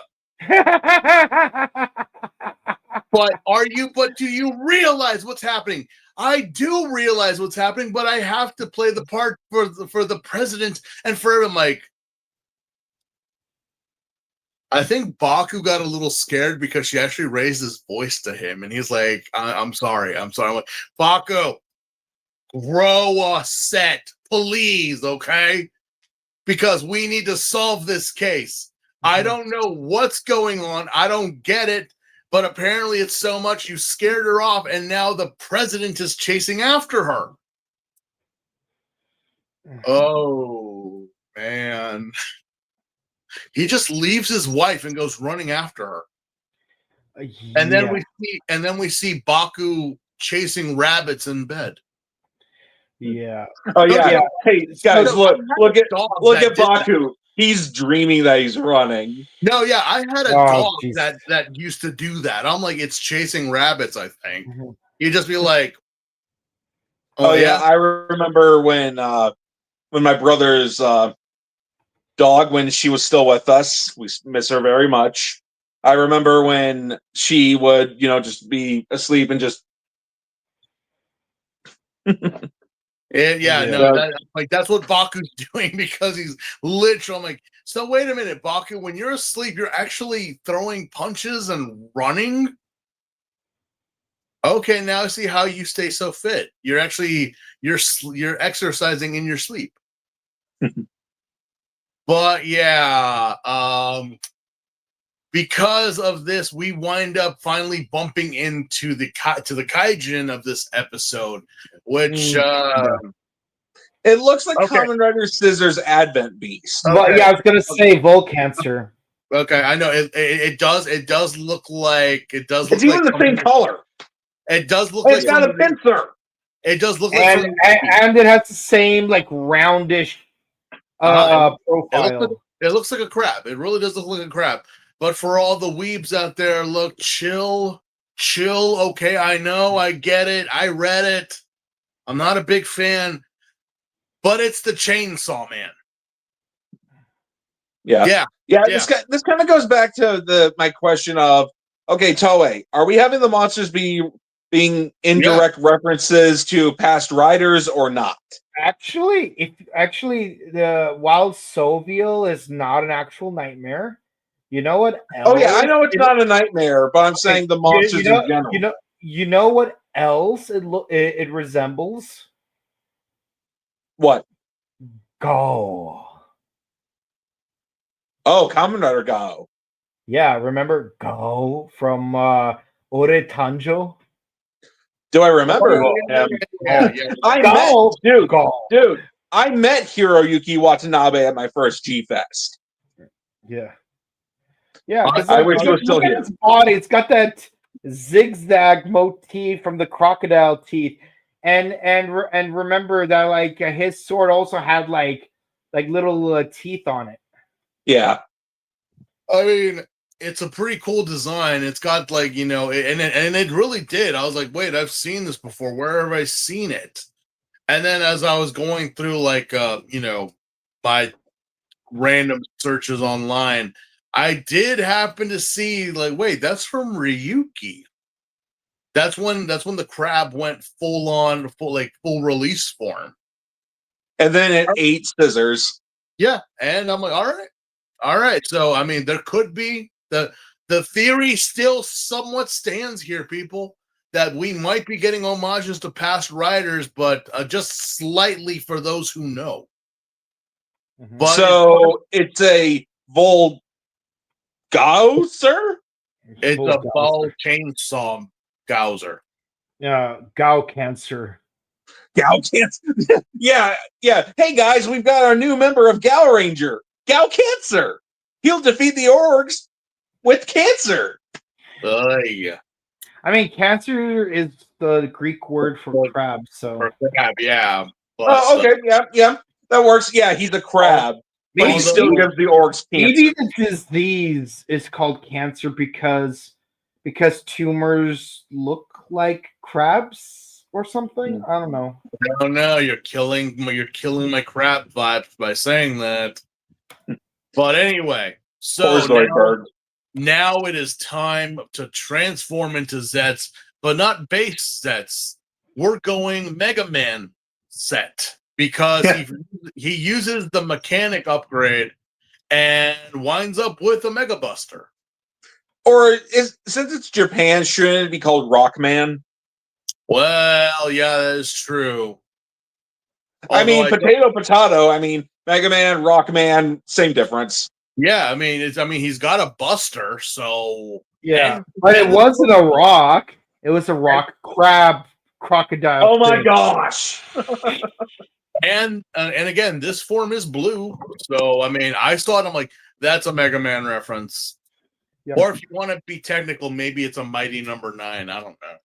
But do you realize what's happening? I do realize what's happening, but I have to play the part for the president and for him. Like, I think Baku got a little scared because she actually raised his voice to him, and he's like, I'm sorry. I'm like, Baku, grow a set, please, okay? Because we need to solve this case. I don't know what's going on. I don't get it. But apparently it's so much you scared her off, and now the president is chasing after her. Oh, man. He just leaves his wife and goes running after her. And then we see Baku chasing rabbits in bed. Yeah. Oh yeah. Hey guys, look at that. Baku. He's dreaming that he's running. No, yeah, I had a Oh, dog Jesus. that used to do that. I'm like, it's chasing rabbits, I think. Mhm. You'd just be like, Oh yeah, I remember when my brother's dog, when she was still with us, we miss her very much. I remember when she would, just be asleep and just that's what Baku's doing because he's literally. I'm like, so wait a minute, Baku, when you're asleep, you're actually throwing punches and running. Okay, now I see how you stay so fit. You're actually you're exercising in your sleep. But yeah, because of this, we wind up finally bumping into the kaijin of this episode, which it looks like Kamen Rider Scissors Advent Beast. Well, yeah, I was gonna say Volcancer. Okay, I know it does. It does look like It's even the same color. It does look like it's got a pincer. It does look like, and it has the same like roundish profile. It looks like a crab. It really does look like a crab. But for all the weebs out there, look, chill. Okay, I know, I get it, I read it. I'm not a big fan, but it's the Chainsaw Man. Yeah. This kind of goes back to my question of, okay, Toei, are we having the monsters being indirect references to past riders or not? Actually, while Soviel is not an actual nightmare, you know what else? Oh yeah, I know it's not a nightmare, but I'm saying the monsters in general. You know what else it resembles? What? Go. Oh, Kamen Rider Go. Yeah, remember Go from Ore Tanjo? Do I remember? Dude, I met Hiroyuki Watanabe at my first G-Fest. Yeah. Yeah, I wish he was still here. Its body, it's got that zigzag motif from the crocodile teeth, and remember that like his sword also had like little teeth on it. Yeah, I mean, it's a pretty cool design. It's got like, and it really did. I was like, wait, I've seen this before. Where have I seen it? And then as I was going through like my random searches online, I did happen to see like, wait, that's from Ryuki. That's when the crab went full release form. And then it ate scissors. Yeah, and I'm like, all right. So I mean, there could be the theory still somewhat stands here, people, that we might be getting homages to past writers, but just slightly for those who know. Mhm. But So it's a Volgauser? it's Full a Gauser. ball chainsaw Gauser. Yeah, Gao cancer. Gal Cancer. Yeah. Hey guys, we've got our new member of Gal Ranger, Gal Cancer. He'll defeat the orgs with cancer. Yeah. I mean, cancer is the Greek word for crab, so For crab, yeah. But, Oh, okay. Yeah. That works. Yeah, he's a crab. But he maybe, still gives the orgs cancer. maybe the disease is called cancer because tumors look like crabs or something. I don't know. I don't know. You're killing my crab vibes by saying that. But anyway, so now it is time to transform into Zeztz, but not base Zeztz. We're going Mega Man set because he uses the mechanic upgrade and winds up with a Mega Buster. Or since it's Japan, shouldn't it be called Rockman? Well, yeah, that is true. I mean, potato. I mean, Mega Man, Rockman, same difference. Yeah, I mean, he's got a Buster, so Yeah, but it wasn't a rock. It was a rock crab crocodile. Oh my thing. gosh! And again, this form is blue, so I mean, I saw it. I'm like, that's a Mega Man reference. Yep. Or if you want to be technical, maybe it's a Mighty Number 9. I don't know.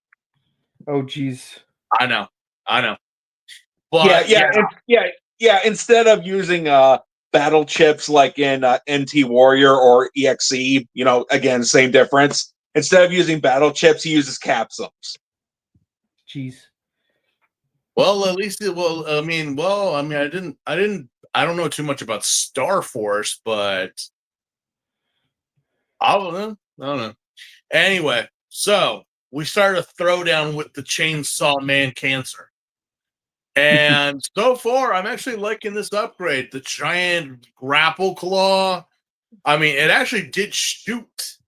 Oh geez. I know. But yeah. Instead of using battle chips like in NT Warrior or EXE, again, same difference. Instead of using battle chips, he uses capsules. Jeez. Well, at least I don't know too much about Star Force, but I don't know. Anyway, so we started a throwdown with the Chainsaw Man Cancer. And so far, I'm actually liking this upgrade. The giant grapple claw. I mean, it actually did shoot.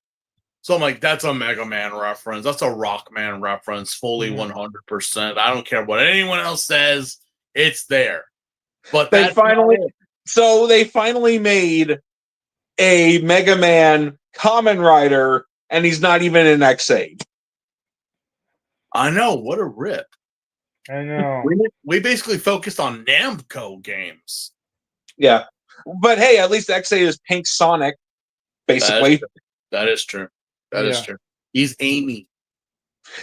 So I'm like, that's a Mega Man reference. That's a Rockman reference, fully 100%. I don't care what anyone else says. It's there. But they finally made a Mega Man Kamen Rider, and he's not even in XA. I know, what a rip. I know. We basically focused on Namco games. Yeah. But hey, at least XA is Pink Sonic, basically. That is true. That is true. He's Amy.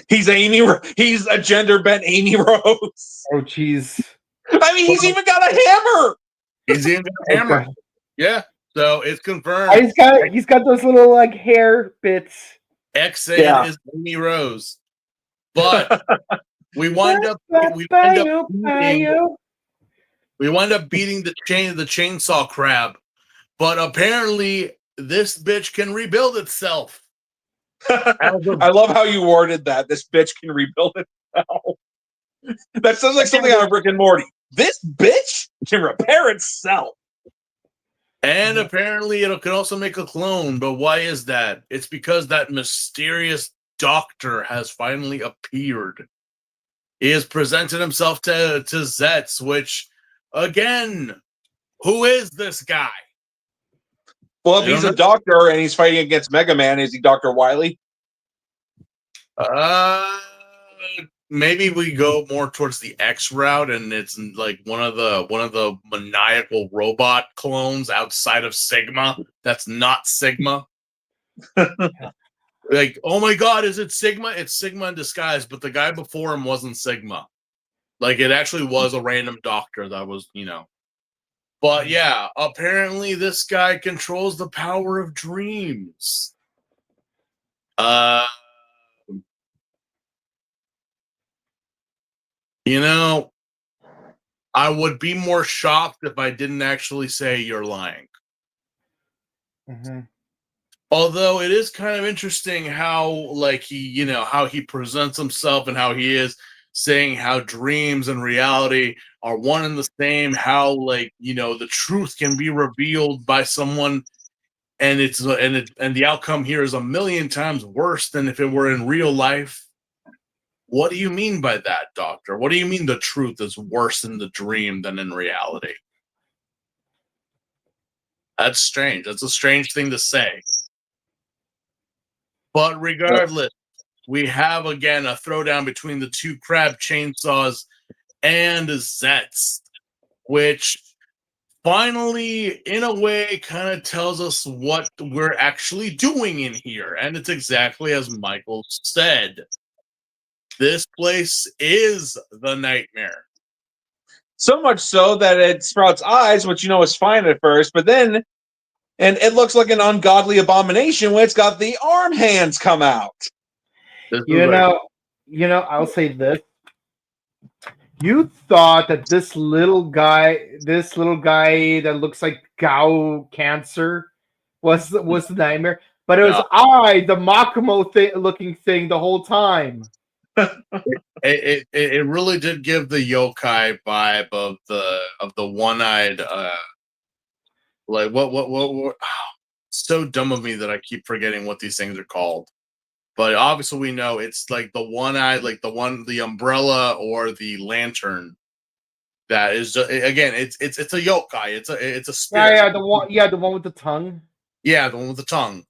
He's a gender bent Amy Rose. Oh jeez. I mean, he's even got a hammer. He's even got a hammer. Okay. Yeah. So it's confirmed. He's got those little like hair bits. XA is Amy Rose. But we wind up beating the chainsaw crab. But apparently this bitch can rebuild itself. I love how you worded that. This bitch can rebuild itself. That sounds like something out of Rick and Morty. This bitch can repair itself. And apparently it can also make a clone. But why is that? It's because that mysterious doctor has finally appeared. He has presented himself to Zeztz, which, again, who is this guy? Well, if he's a doctor and he's fighting against Mega Man, is he Dr. Wily? Maybe we go more towards the X route, and it's like one of the maniacal robot clones outside of Sigma. That's not Sigma. Like, oh my God, is it Sigma? It's Sigma in disguise, but the guy before him wasn't Sigma. Like, it actually was a random doctor that was, But yeah, apparently this guy controls the power of dreams. You know, I would be more shocked if I didn't actually say you're lying. Mm-hmm. Although it is kind of interesting how, like, how he presents himself and how he is saying how dreams and reality are one and the same. How, like, the truth can be revealed by someone, and and the outcome here is a million times worse than if it were in real life. What do you mean by that, Doctor? What do you mean the truth is worse in the dream than in reality? That's strange. That's a strange thing to say. But regardless, we have again a throwdown between the two crab chainsaws and Zeztz, which finally, in a way, kind of tells us what we're actually doing in here. And it's exactly as Michael said. This place is the nightmare. So much so that it sprouts eyes, which is fine at first, but then, and it looks like an ungodly abomination when it's got the arm hands come out. I'll say this. You thought that this little guy that looks like Gao cancer was the nightmare, but it was the Makamo looking thing the whole time. It really did give the yokai vibe of the one-eyed like what so dumb of me that I keep forgetting what these things are called. But obviously we know it's like the one-eyed, like the umbrella or the lantern. That is again, it's a yokai. It's a spirit. The one with the tongue. Yeah, the one with the tongue.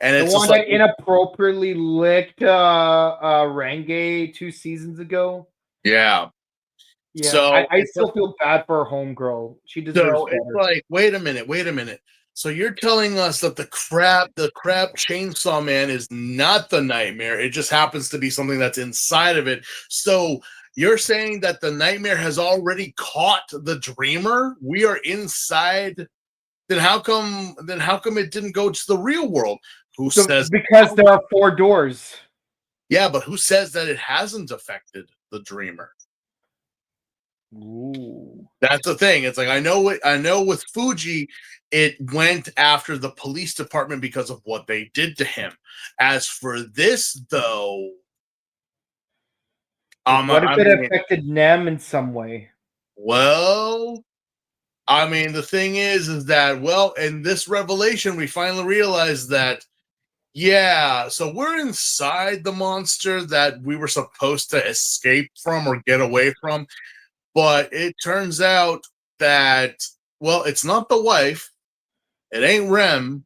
And the it's one that inappropriately licked Renge 2 seasons ago. Yeah. Yeah. So I still feel bad for her homegirl. She deserves better. It's like, wait a minute. So you're telling us that the crab chainsaw man is not the nightmare. It just happens to be something that's inside of it. So you're saying that the nightmare has already caught the dreamer? We are inside. Then how come it didn't go to the real world? Who says? Because there are 4 doors. Yeah, but who says that it hasn't affected the dreamer? Ooh. That's the thing. It's like I know with Fuji, it went after the police department because of what they did to him. As for this, though, what if it affected Nem in some way? Well, I mean, the thing is that, well, in this revelation, we finally realized that, yeah, so we're inside the monster that we were supposed to escape from or get away from. But it turns out that, well, it's not the wife. It ain't Rem.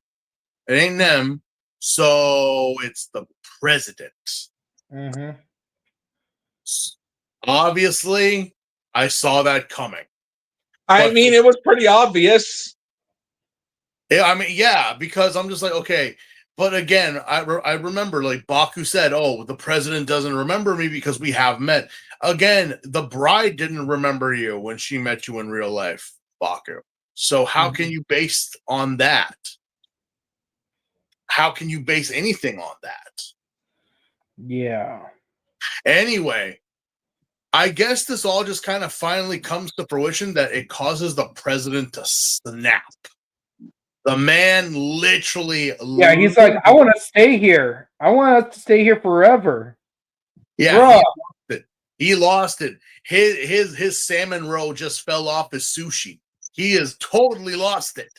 It ain't Nem. So it's the president. Mm-hmm. Obviously, I saw that coming. I mean, it was pretty obvious. Yeah, because I'm just like, okay. But again, I remember, like Baku said, oh, the president doesn't remember me because we have met. Again, the bride didn't remember you when she met you in real life, Baku. So how can you base on that? How can you base anything on that? Yeah. Anyway, I guess this all just kind of finally comes to fruition that it causes the president to snap. The man literally... Yeah, he's like, I want to stay here. I want to stay here forever. Yeah, he lost it. His salmon roll just fell off his sushi. He has totally lost it.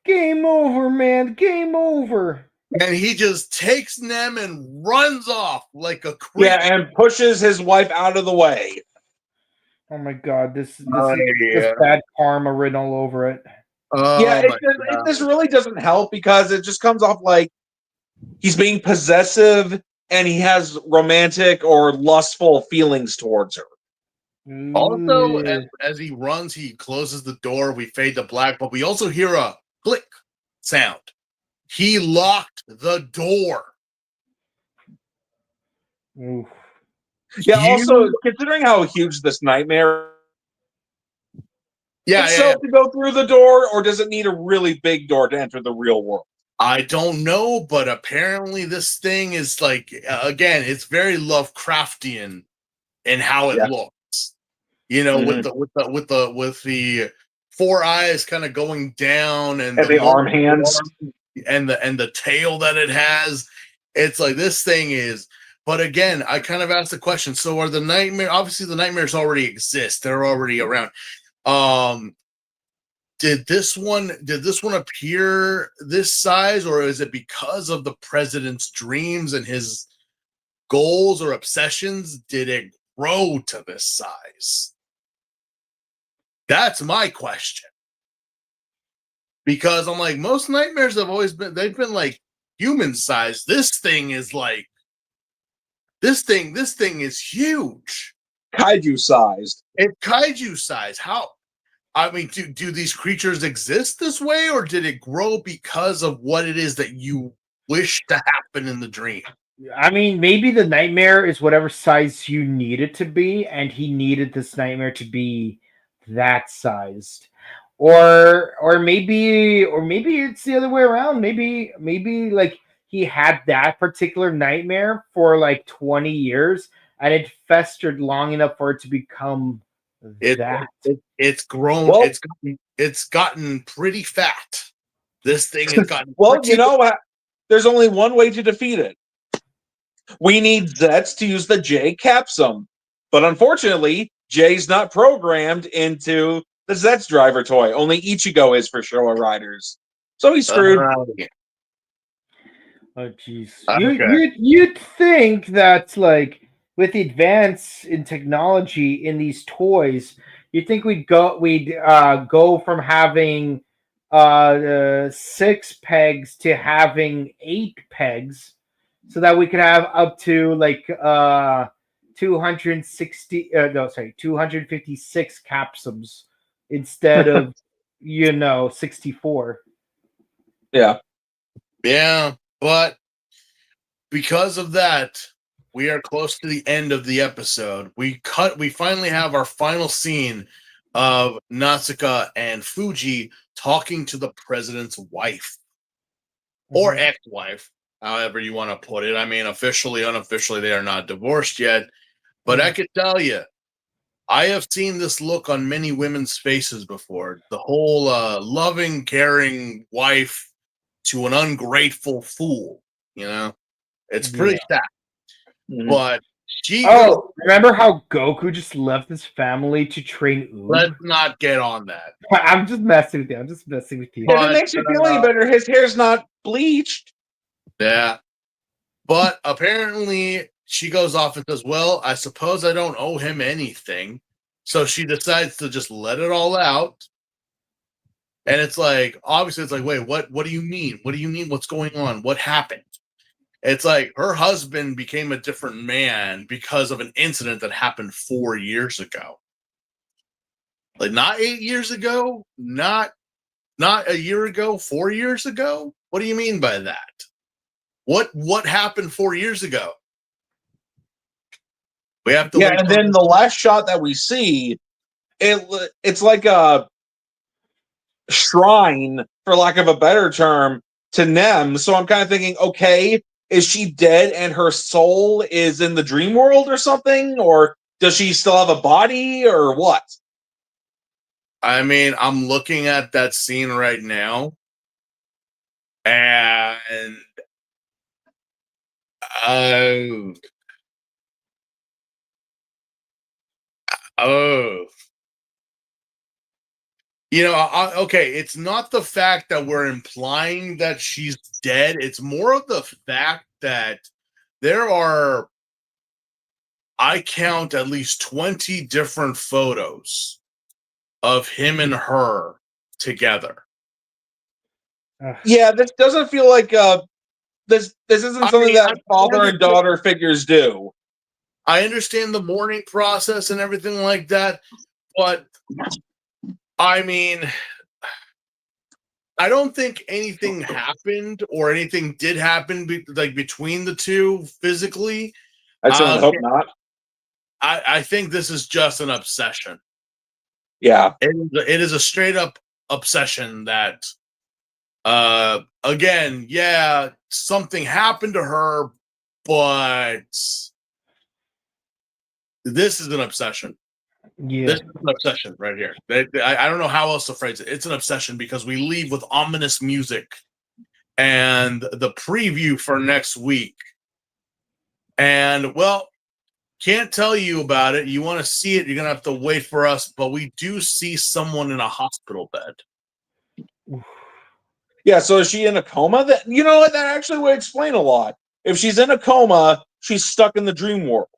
Game over, man. Game over. And he just takes Nem and runs off like a creep. Yeah, and pushes his wife out of the way. Oh my god, this is just bad karma written all over it. It just really doesn't help because it just comes off like he's being possessive and he has romantic or lustful feelings towards her. Also, as he runs, he closes the door. We fade to black, but we also hear a click sound. He locked the door. Oof. Yeah, also, considering how huge this nightmare to go through the door, or does it need a really big door to enter the real world? I don't know, but apparently this thing is like again, it's very Lovecraftian in how it looks. You know, with the four eyes kind of going down and the arm hands and the tail that it has. It's like this thing is. But again, I kind of asked the question. So are the nightmare? Obviously, the nightmares already exist. They're already around. Did this one appear this size, or is it because of the president's dreams and his goals or obsessions? Did it grow to this size? That's my question. Because I'm like, most nightmares have always been, they've been like human size. This thing is like, this thing is huge. Kaiju sized. It's kaiju size. How? I mean, do these creatures exist this way, or did it grow because of what it is that you wish to happen in the dream? I mean, maybe the nightmare is whatever size you need it to be, and he needed this nightmare to be that sized. Or maybe it's the other way around. Maybe like he had that particular nightmare for like 20 years and it festered long enough for it to become that. It's grown. Well, it's gotten pretty fat. This thing has gotten well, you know what? There's only one way to defeat it. We need Zeztz to use the J capsum. But unfortunately, J's not programmed into the Zeztz driver toy. Only Ichigo is for Showa Riders. So he's screwed. Oh jeez. Okay. You'd think that like with the advance in technology in these toys, you'd think we'd go from having 6 pegs to having 8 pegs, so that we could have up to like 256 capsums instead of 64. Yeah. Yeah, but because of that, we are close to the end of the episode. We finally have our final scene of Natsuka and Fuji talking to the president's wife. Or ex-wife, however you want to put it. I mean, officially, unofficially, they are not divorced yet. But I could tell you, I have seen this look on many women's faces before. The whole loving, caring wife to an ungrateful fool. It's pretty sad. Mhm. But she. Remember how Goku just left his family to train Oob? Let's not get on that. I'm just messing with you. If it makes you feel any better, his hair's not bleached. Yeah. But apparently she goes off and says, well, I suppose I don't owe him anything. So she decides to just let it all out. And it's like, obviously, it's like, wait, what do you mean? What do you mean? What's going on? What happened? It's like her husband became a different man because of an incident that happened 4 years ago. Like not 8 years ago, not a year ago, 4 years ago. What do you mean by that? What happened 4 years ago? We have to. Yeah, and then the last shot that we see, it's like a shrine, for lack of a better term, to Nem. So I'm kind of thinking, okay, is she dead and her soul is in the dream world or something? Or does she still have a body or what? I mean, I'm looking at that scene right now. And okay, it's not the fact that we're implying that she's dead. It's more of the fact that I count at least 20 different photos of him and her together. Yeah, this doesn't feel like this isn't something that father and daughter figures do. I understand the mourning process and everything like that, but I mean, I don't think anything happened or anything did happen between the two physically. I certainly hope not. I think this is just an obsession. Yeah. It is a straight up obsession that again, yeah, something happened to her, but this is an obsession. Yeah. This is an obsession right here. I don't know how else to phrase it. It's an obsession because we leave with ominous music and the preview for next week. And, well, can't tell you about it. You want to see it, you're going to have to wait for us. But we do see someone in a hospital bed. Yeah, so is she in a coma? That that actually would explain a lot. If she's in a coma, she's stuck in the dream world.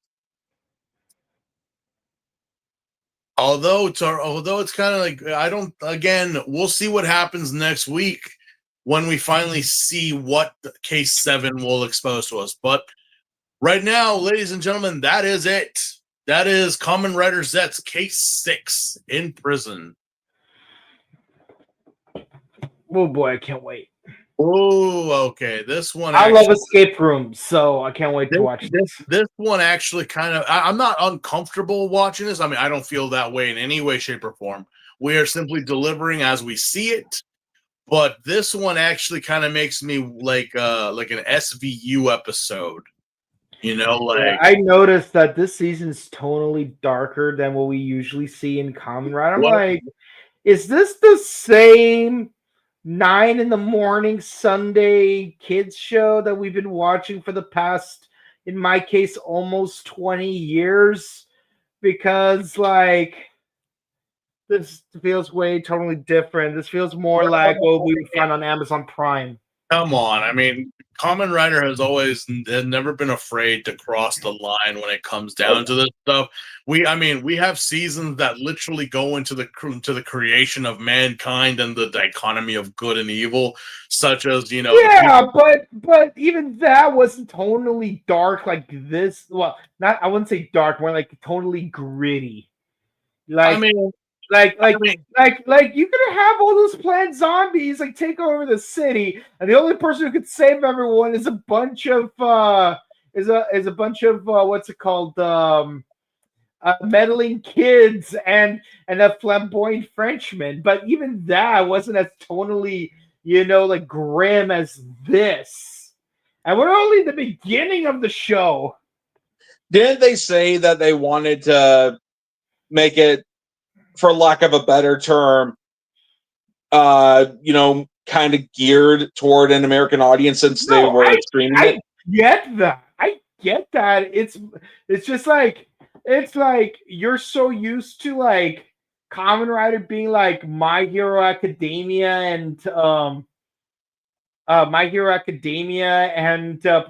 Although it's kind of like, I don't. Again, we'll see what happens next week when we finally see what Case 7 will expose to us. But right now, ladies and gentlemen, that is it. That is Kamen Rider Zeztz Case 6 Imprison. Oh boy, I can't wait. Oh, okay. This one, I love escape rooms, so I can't wait to watch this. This one actually kind of, I'm not uncomfortable watching this. I mean, I don't feel that way in any way, shape, or form. We are simply delivering as we see it. But this one actually kind of makes me like an SVU episode. I noticed that this season's tonally darker than what we usually see in Kamen Rider. I'm like, is this the same 9 a.m. Sunday kids show that we've been watching for the past, in my case, almost 20 years? Because like this feels way totally different. This feels more like what we would find on Amazon Prime. Come on. I mean, Kamen Rider has never been afraid to cross the line when it comes down to this stuff. We have seasons that literally go into the creation of mankind and the dichotomy of good and evil, such as Yeah, but even that wasn't tonally dark like this. Well, I wouldn't say dark, more like tonally gritty. Like you could have all those planned zombies like take over the city, and the only person who could save everyone is a bunch of what's it called, meddling kids and a flamboyant Frenchman. But even that wasn't as tonally like grim as this, and we're only at the beginning of the show. Didn't they say that they wanted to make it, for lack of a better term, kind of geared toward an American audience since they were streaming it? I get that. It's just like, it's like you're so used to like Kamen Rider being like My Hero Academia and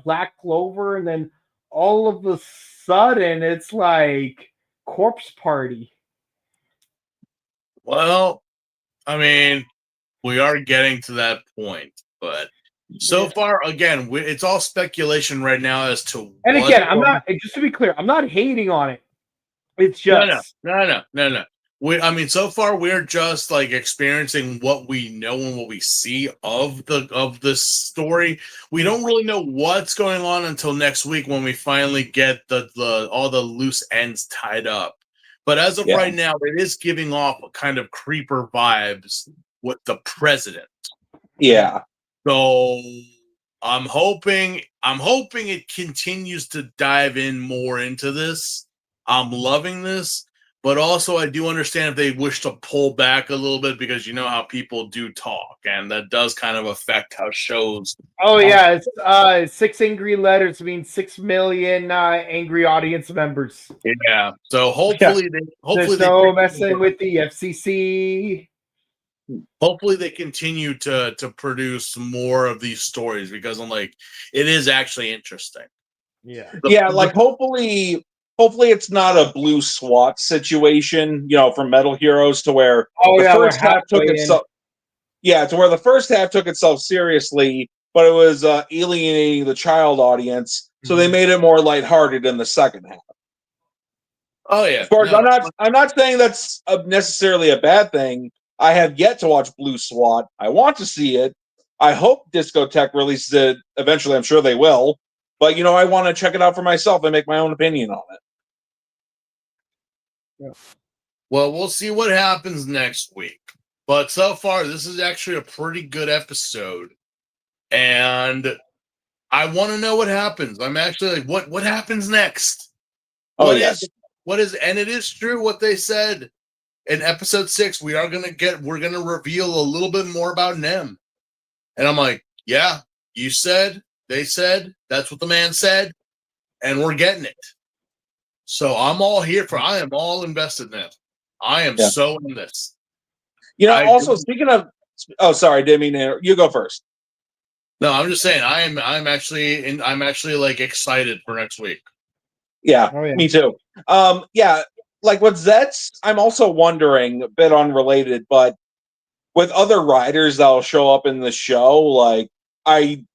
Black Clover, and then all of a sudden it's like Corpse Party. Well, I mean, we are getting to that point, but so far, again, it's all speculation right now as to. And again, I'm not. Just to be clear, I'm not hating on it. It's just no. So far we're just like experiencing what we know and what we see of this story. We don't really know what's going on until next week when we finally get all the loose ends tied up. But as of right now, it is giving off a kind of creeper vibes with the president. Yeah. So I'm hoping it continues to dive in more into this. I'm loving this, but also I do understand if they wish to pull back a little bit, because you know how people do talk, and that does kind of affect how shows. Oh yeah, it's 6 angry letters means 6 million angry audience members. Yeah, so hopefully there's no messing with the FCC. Hopefully they continue to produce more of these stories, because I'm like, it is actually interesting. Yeah. Hopefully it's not a blue SWAT situation, from Metal Heroes, to where the first half took itself. Yeah, to where the first half took itself seriously, but it was alienating the child audience, so they made it more lighthearted in the second half. Oh yeah. Of course, I'm not saying that's necessarily a bad thing. I have yet to watch Blue SWAT. I want to see it. I hope Discotheque releases it eventually. I'm sure they will. But, I want to check it out for myself and make my own opinion on it. Yeah. Well, we'll see what happens next week. But so far, this is actually a pretty good episode. and I want to know what happens. I'm actually like, what happens next? Oh, yes. What is, and it is true what they said in episode 6. We're gonna reveal a little bit more about Nem, and I'm like, yeah, you said, they said, that's what the man said, and we're getting it. So I'm all here for. I am all invested in it. I am so in this. You know, also speaking of, oh, sorry, didn't mean to. You go first. No, I'm just saying. I'm actually like excited for next week. Yeah, Oh, yeah. me too. Yeah, like with Zeztz, I'm also wondering, a bit unrelated, but with other riders that'll show up in the show, like I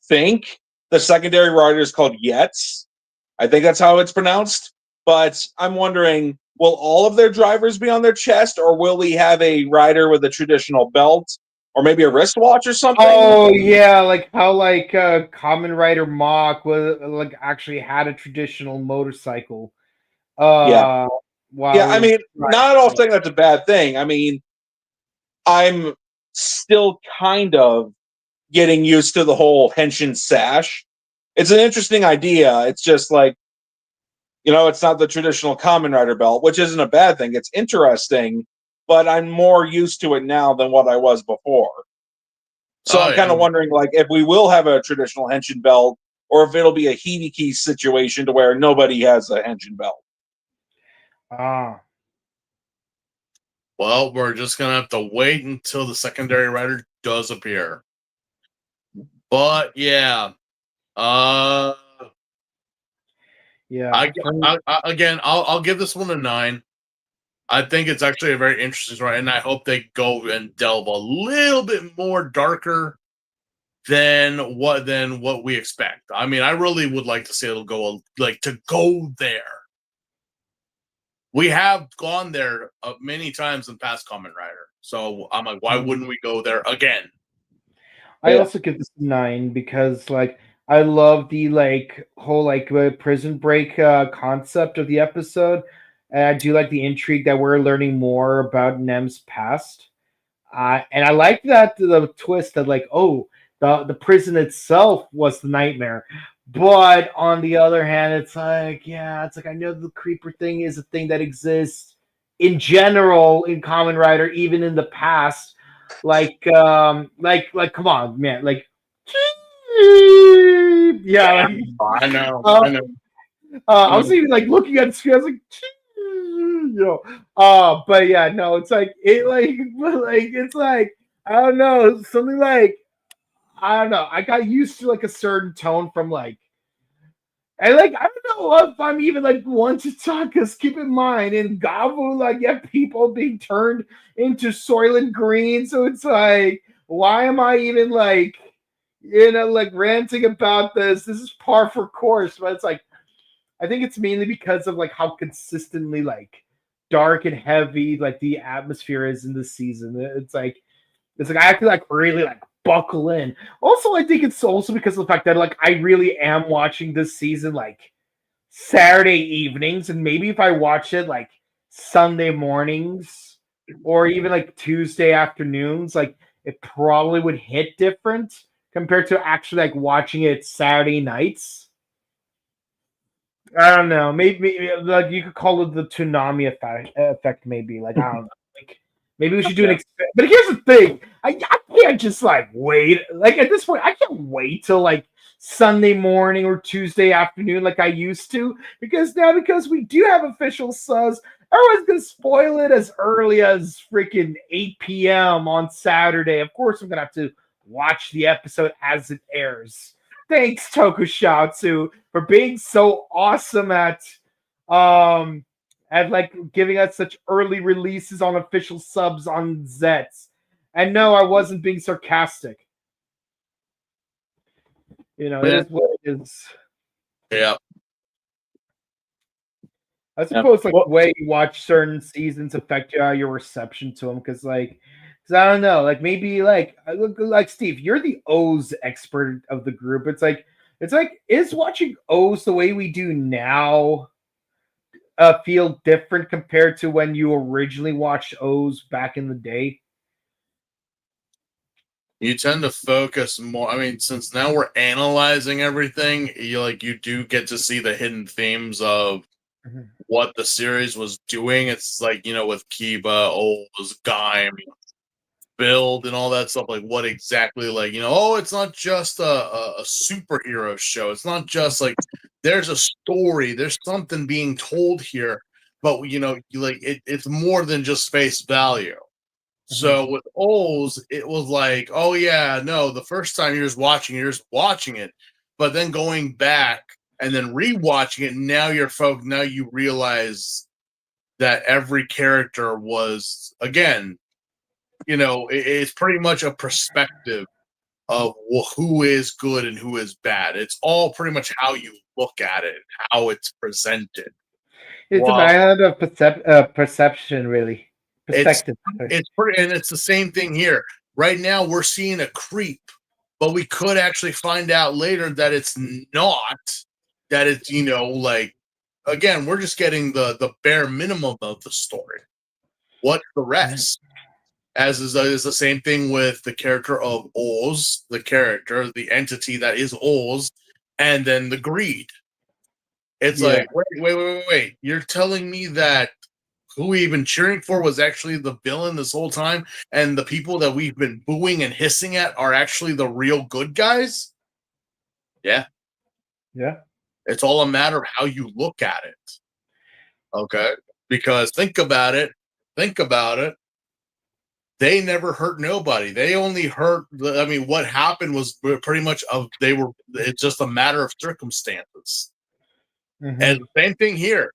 think the secondary rider is called Yetz. I think that's how it's pronounced. But I'm wondering, will all of their drivers be on their chest, or will we have a rider with a traditional belt, or maybe a wristwatch or something? Oh yeah, like how like Kamen Rider Mock was like actually had a traditional motorcycle. Yeah. While Yeah, I he was mean, riding. not at all saying that's a bad thing. I mean, I'm still kind of getting used to the whole henshin sash. It's an interesting idea. It's just like, it's not the traditional Kamen Rider belt, which isn't a bad thing. It's interesting, but I'm more used to it now than what I was before. So I'm kind of wondering, like, if we will have a traditional henshin belt, or if it'll be a Hibiki situation to where nobody has a henshin belt. Well, we're just gonna have to wait until the secondary rider does appear. But yeah, Yeah. I'll give this one a 9. I think it's actually a very interesting story, and I hope they go and delve a little bit more darker than what we expect. I mean, I really would like to see it'll go go there. We have gone there many times in past Kamen Rider, so I'm like, why wouldn't we go there again? I also give this a 9 because like I love the like whole like prison break concept of the episode, and I do like the intrigue that we're learning more about Nem's past. And I like that the twist that like, oh, the prison itself was the nightmare. But on the other hand, it's like, yeah, it's like I know the creeper thing is a thing that exists in general in Kamen Rider, even in the past. Like come on, man, like yeah, like, I know. I was even like looking at the screen, I was like, but yeah, no, it's like it's like I don't know, something like I don't know. I got used to like a certain tone from like, and like I don't know if I'm even like one to talk. Cause keep in mind in Gavu, like you have people being turned into Soylent Green, so it's like, why am I even like, like ranting about this? This is par for course, but it's like I think it's mainly because of like how consistently like dark and heavy like the atmosphere is in this season. It's like I have to like really like buckle in. Also, I think it's also because of the fact that like I really am watching this season like Saturday evenings, and maybe if I watch it like Sunday mornings or even like Tuesday afternoons, like it probably would hit different compared to actually like watching it Saturday nights. I don't know. Maybe like you could call it the tsunami effect. Maybe like I don't know. Like maybe we should do an. But here's the thing: I can't just like wait. Like at this point, I can't wait till like Sunday morning or Tuesday afternoon like I used to because we do have official subs. Everyone's gonna spoil it as early as freaking 8 p.m. on Saturday. Of course, I'm gonna have to watch the episode as it airs. Thanks, Tokushatsu, for being so awesome at like giving us such early releases on official subs on Zeztz. And no, I wasn't being sarcastic. It is what it is. Yeah. I suppose like the way you watch certain seasons affect your reception to them, because I don't know, like maybe like Steve, you're the O's expert of the group. It's like is watching O's the way we do now feel different compared to when you originally watched O's back in the day? You tend to focus more. I mean, since now we're analyzing everything, you do get to see the hidden themes of what the series was doing. It's like, with Kiba, Oz, Gaim, build and all that stuff, like what exactly, it's not just a superhero show. It's not just like there's a story, there's something being told here, but it's more than just face value. So with Oz, it was like, oh yeah, no, the first time you're just watching it, but then going back and then rewatching it, now now you realize that every character was, again, it's pretty much a perspective of who is good and who is bad. It's all pretty much how you look at it, how it's presented. It's a matter of perception, really. Perspective. It's pretty, and it's the same thing here. Right now, we're seeing a creep, but we could actually find out later that it's not. That it's, again, we're just getting the bare minimum of the story. What's the rest? As is the same thing with the character of Oz, the entity that is Oz, and then the greed. It's like, wait. You're telling me that who we've been cheering for was actually the villain this whole time, and the people that we've been booing and hissing at are actually the real good guys? Yeah. Yeah. It's all a matter of how you look at it. Okay? Because think about it. They never hurt nobody. They only hurt. What happened was pretty much it's just a matter of circumstances. And the same thing here.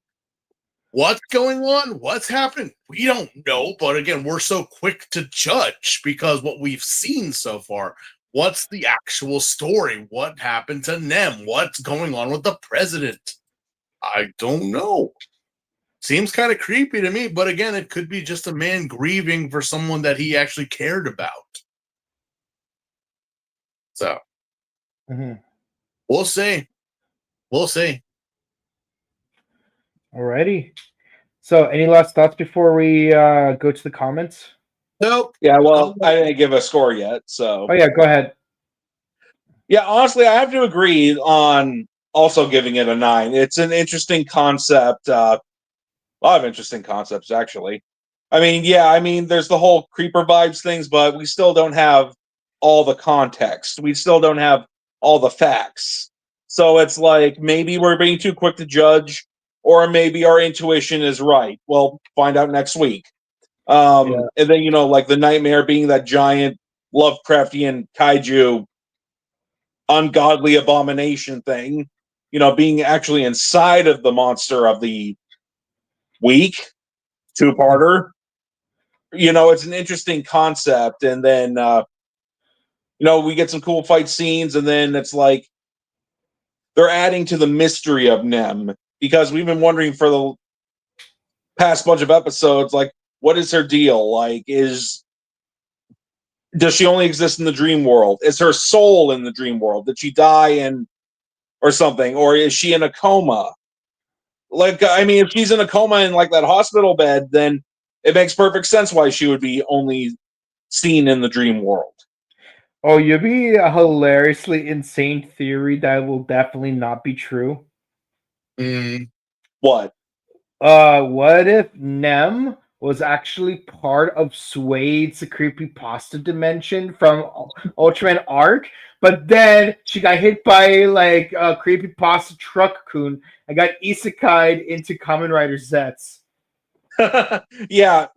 What's going on? What's happening? We don't know. But again, we're so quick to judge because what we've seen so far. What's the actual story? What happened to Nem? What's going on with the president? I don't know. Seems kind of creepy to me, but again, it could be just a man grieving for someone that he actually cared about. So, we'll see. Alrighty. So, any last thoughts before we go to the comments? Nope. Yeah, well, I didn't give a score yet, so. Oh, yeah, go ahead. Yeah, honestly, I have to agree on also giving it a 9. It's an interesting concept. A lot of interesting concepts, actually. There's the whole creeper vibes things, but we still don't have all the context. We still don't have all the facts. So it's like maybe we're being too quick to judge, or maybe our intuition is right. We'll find out next week. And then, like the nightmare being that giant Lovecraftian kaiju ungodly abomination thing, being actually inside of the monster of the week, 2-parter. It's an interesting concept. And then, we get some cool fight scenes, and then it's like they're adding to the mystery of Nem, because we've been wondering for the past bunch of episodes, like, what is her deal? Like, does she only exist in the dream world? Is her soul in the dream world? Did she die or something? Or is she in a coma? Like, if she's in a coma in like that hospital bed, then it makes perfect sense why she would be only seen in the dream world. Oh, you'd be a hilariously insane theory that will definitely not be true. What? What if Nem was actually part of Suede's creepypasta dimension from Ultraman Arc, but then she got hit by like a creepypasta truck-kun and got isekai'd into Kamen Rider Zeztz. Yeah.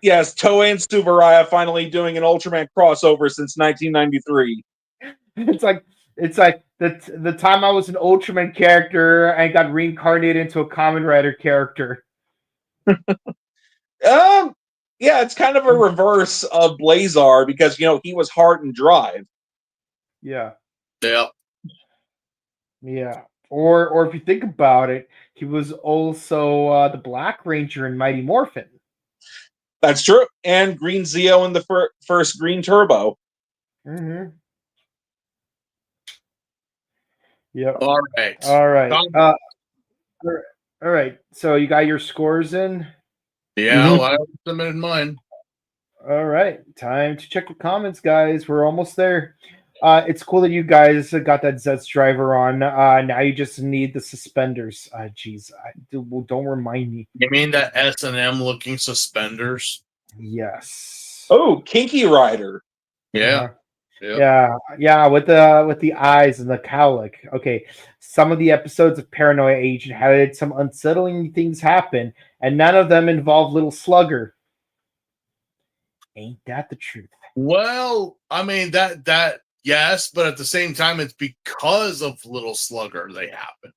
Yes, Toei and Tsuburaya finally doing an Ultraman crossover since 1993. It's like the time I was an Ultraman character and got reincarnated into a Kamen Rider character. Yeah, it's kind of a reverse of Blazar because he was Heart and Drive. Yeah. Yeah. Yeah. Or if you think about it, he was also the Black Ranger in Mighty Morphin. That's true. And Green Zeo in the first Green Turbo. Mm-hmm. Yeah. All right. All right. So you got your scores in? Yeah, I submitted mine. All right, time to check the comments, guys. We're almost there. It's cool that you guys got that Zeztz driver on. Now you just need the suspenders. Geez, don't remind me. You mean that S&M looking suspenders? Yes. Oh, Kinky Rider. Yeah. Yeah, with the eyes and the cowlick. Okay, some of the episodes of Paranoia Agent had some unsettling things happen, and none of them involved Little Slugger. Ain't that the truth? Well, I mean that yes, but at the same time, it's because of Little Slugger they happen.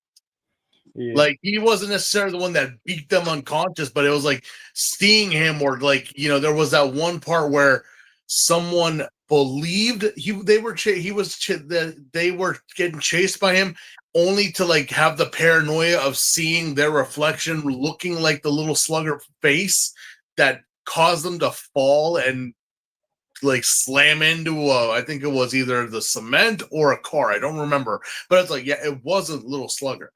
Yeah. Like he wasn't necessarily the one that beat them unconscious, but it was like seeing him, or like there was that one part where someone believed they were getting chased by him, only to like have the paranoia of seeing their reflection looking like the Little Slugger face that caused them to fall and like slam into I think it was either the cement or a car. I don't remember, but it's like, yeah, it was a Little Slugger.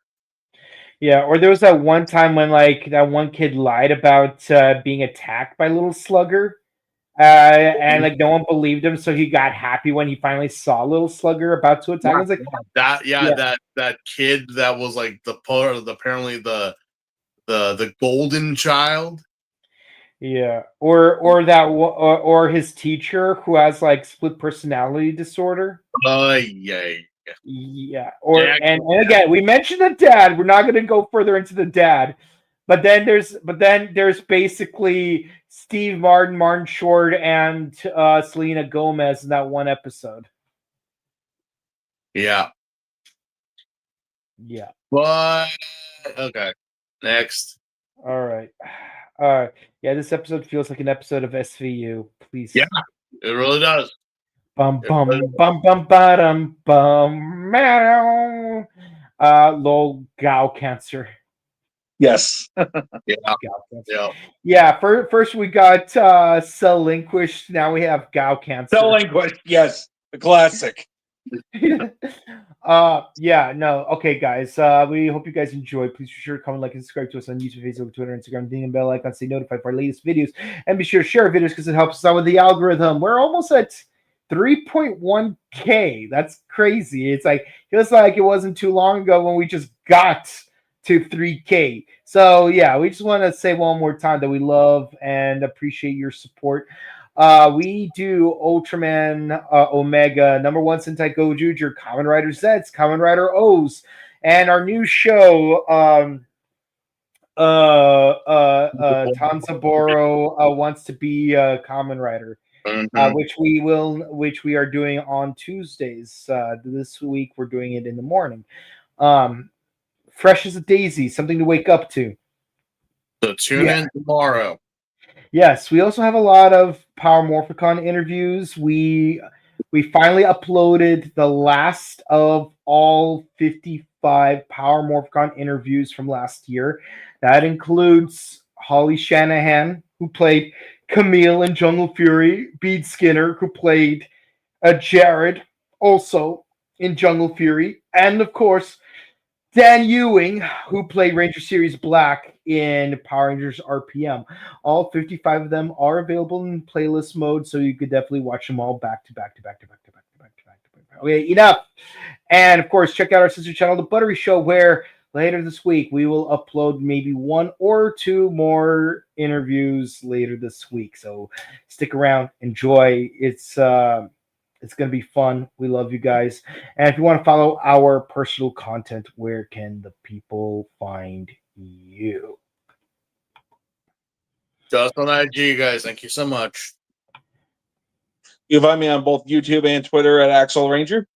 Yeah, or there was that one time when like that one kid lied about being attacked by Little Slugger, and like no one believed him, so he got happy when he finally saw Little Slugger about to attack. I was like, that kid that was like the part of apparently the golden child. yeah, or his teacher who has like split personality disorder. Yeah. Yeah, and again, we mentioned the dad. We're not going to go further into the dad, but then there's basically Steve Martin, Martin Short, and Selena Gomez in that one episode. Yeah. Yeah. But okay, next. All right. Yeah, this episode feels like an episode of SVU. Please. Yeah, it really does. Bum bum bum bum bum bum meow. Lol, Gao cancer. Yes. Yeah. Gao cancer. Yeah. Yeah. First we got Selinquished. Now we have Gao cancer. Selinquished. Yes, the classic. Yeah, no. Okay, guys. We hope you guys enjoyed. Please be sure to comment, like, and subscribe to us on YouTube, Facebook, Twitter, Instagram, ding and bell icon, stay notified for our latest videos, and be sure to share our videos because it helps us out with the algorithm. We're almost at 3.1K. That's crazy. It's like feels like it wasn't too long ago when we just got to 3K. So yeah, we just want to say one more time that we love and appreciate your support. We do Ultraman Omega, number 1 Sentai Gojuger, Kamen Rider Zeztz, Kamen Rider O's, and our new show, Tanzaboro wants to be a Kamen Rider, which we are doing on Tuesdays. This week we're doing it in the morning. Fresh as a daisy, something to wake up to. So tune in tomorrow. Yes, we also have a lot of Power Morphicon interviews. We finally uploaded the last of all 55 Power Morphicon interviews from last year. That includes Holly Shanahan, who played Camille in Jungle Fury, Bede Skinner, who played Jared, also in Jungle Fury, and of course, Dan Ewing, who played Ranger Series Black in Power Rangers RPM. All 55 of them are available in playlist mode, so you could definitely watch them all back to back. Okay, enough. And of course, check out our sister channel, The Buttery Show, where later this week we will upload maybe 1 or 2 more interviews later this week. So stick around, enjoy. It's going to be fun. We love you guys. And if you want to follow our personal content, where can the people find you? Just on IG, guys. Thank you so much. You find me on both YouTube and Twitter at Axel Ranger.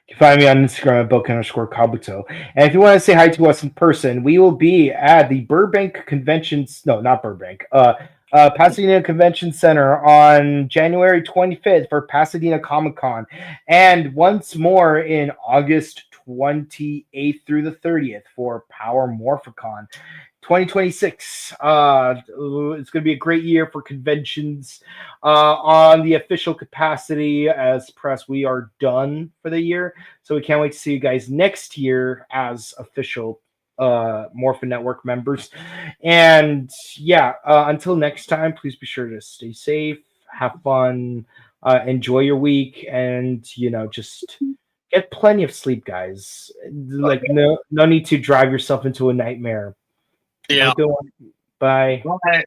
You can find me on Instagram at Bouken_Kabuto. And if you want to say hi to us in person, we will be at the Burbank Conventions. No, not Burbank. Pasadena Convention Center on January 25th for Pasadena Comic-Con, and once more in August 28th through the 30th for Power Morphicon 2026. It's going to be a great year for conventions. On the official capacity as press, we are done for the year, so we can't wait to see you guys next year as official Morphin Network members. And yeah, until next time, please be sure to stay safe, have fun, enjoy your week, and just get plenty of sleep, guys. Like no need to drive yourself into a nightmare. Yeah. Go on. Bye. Bye.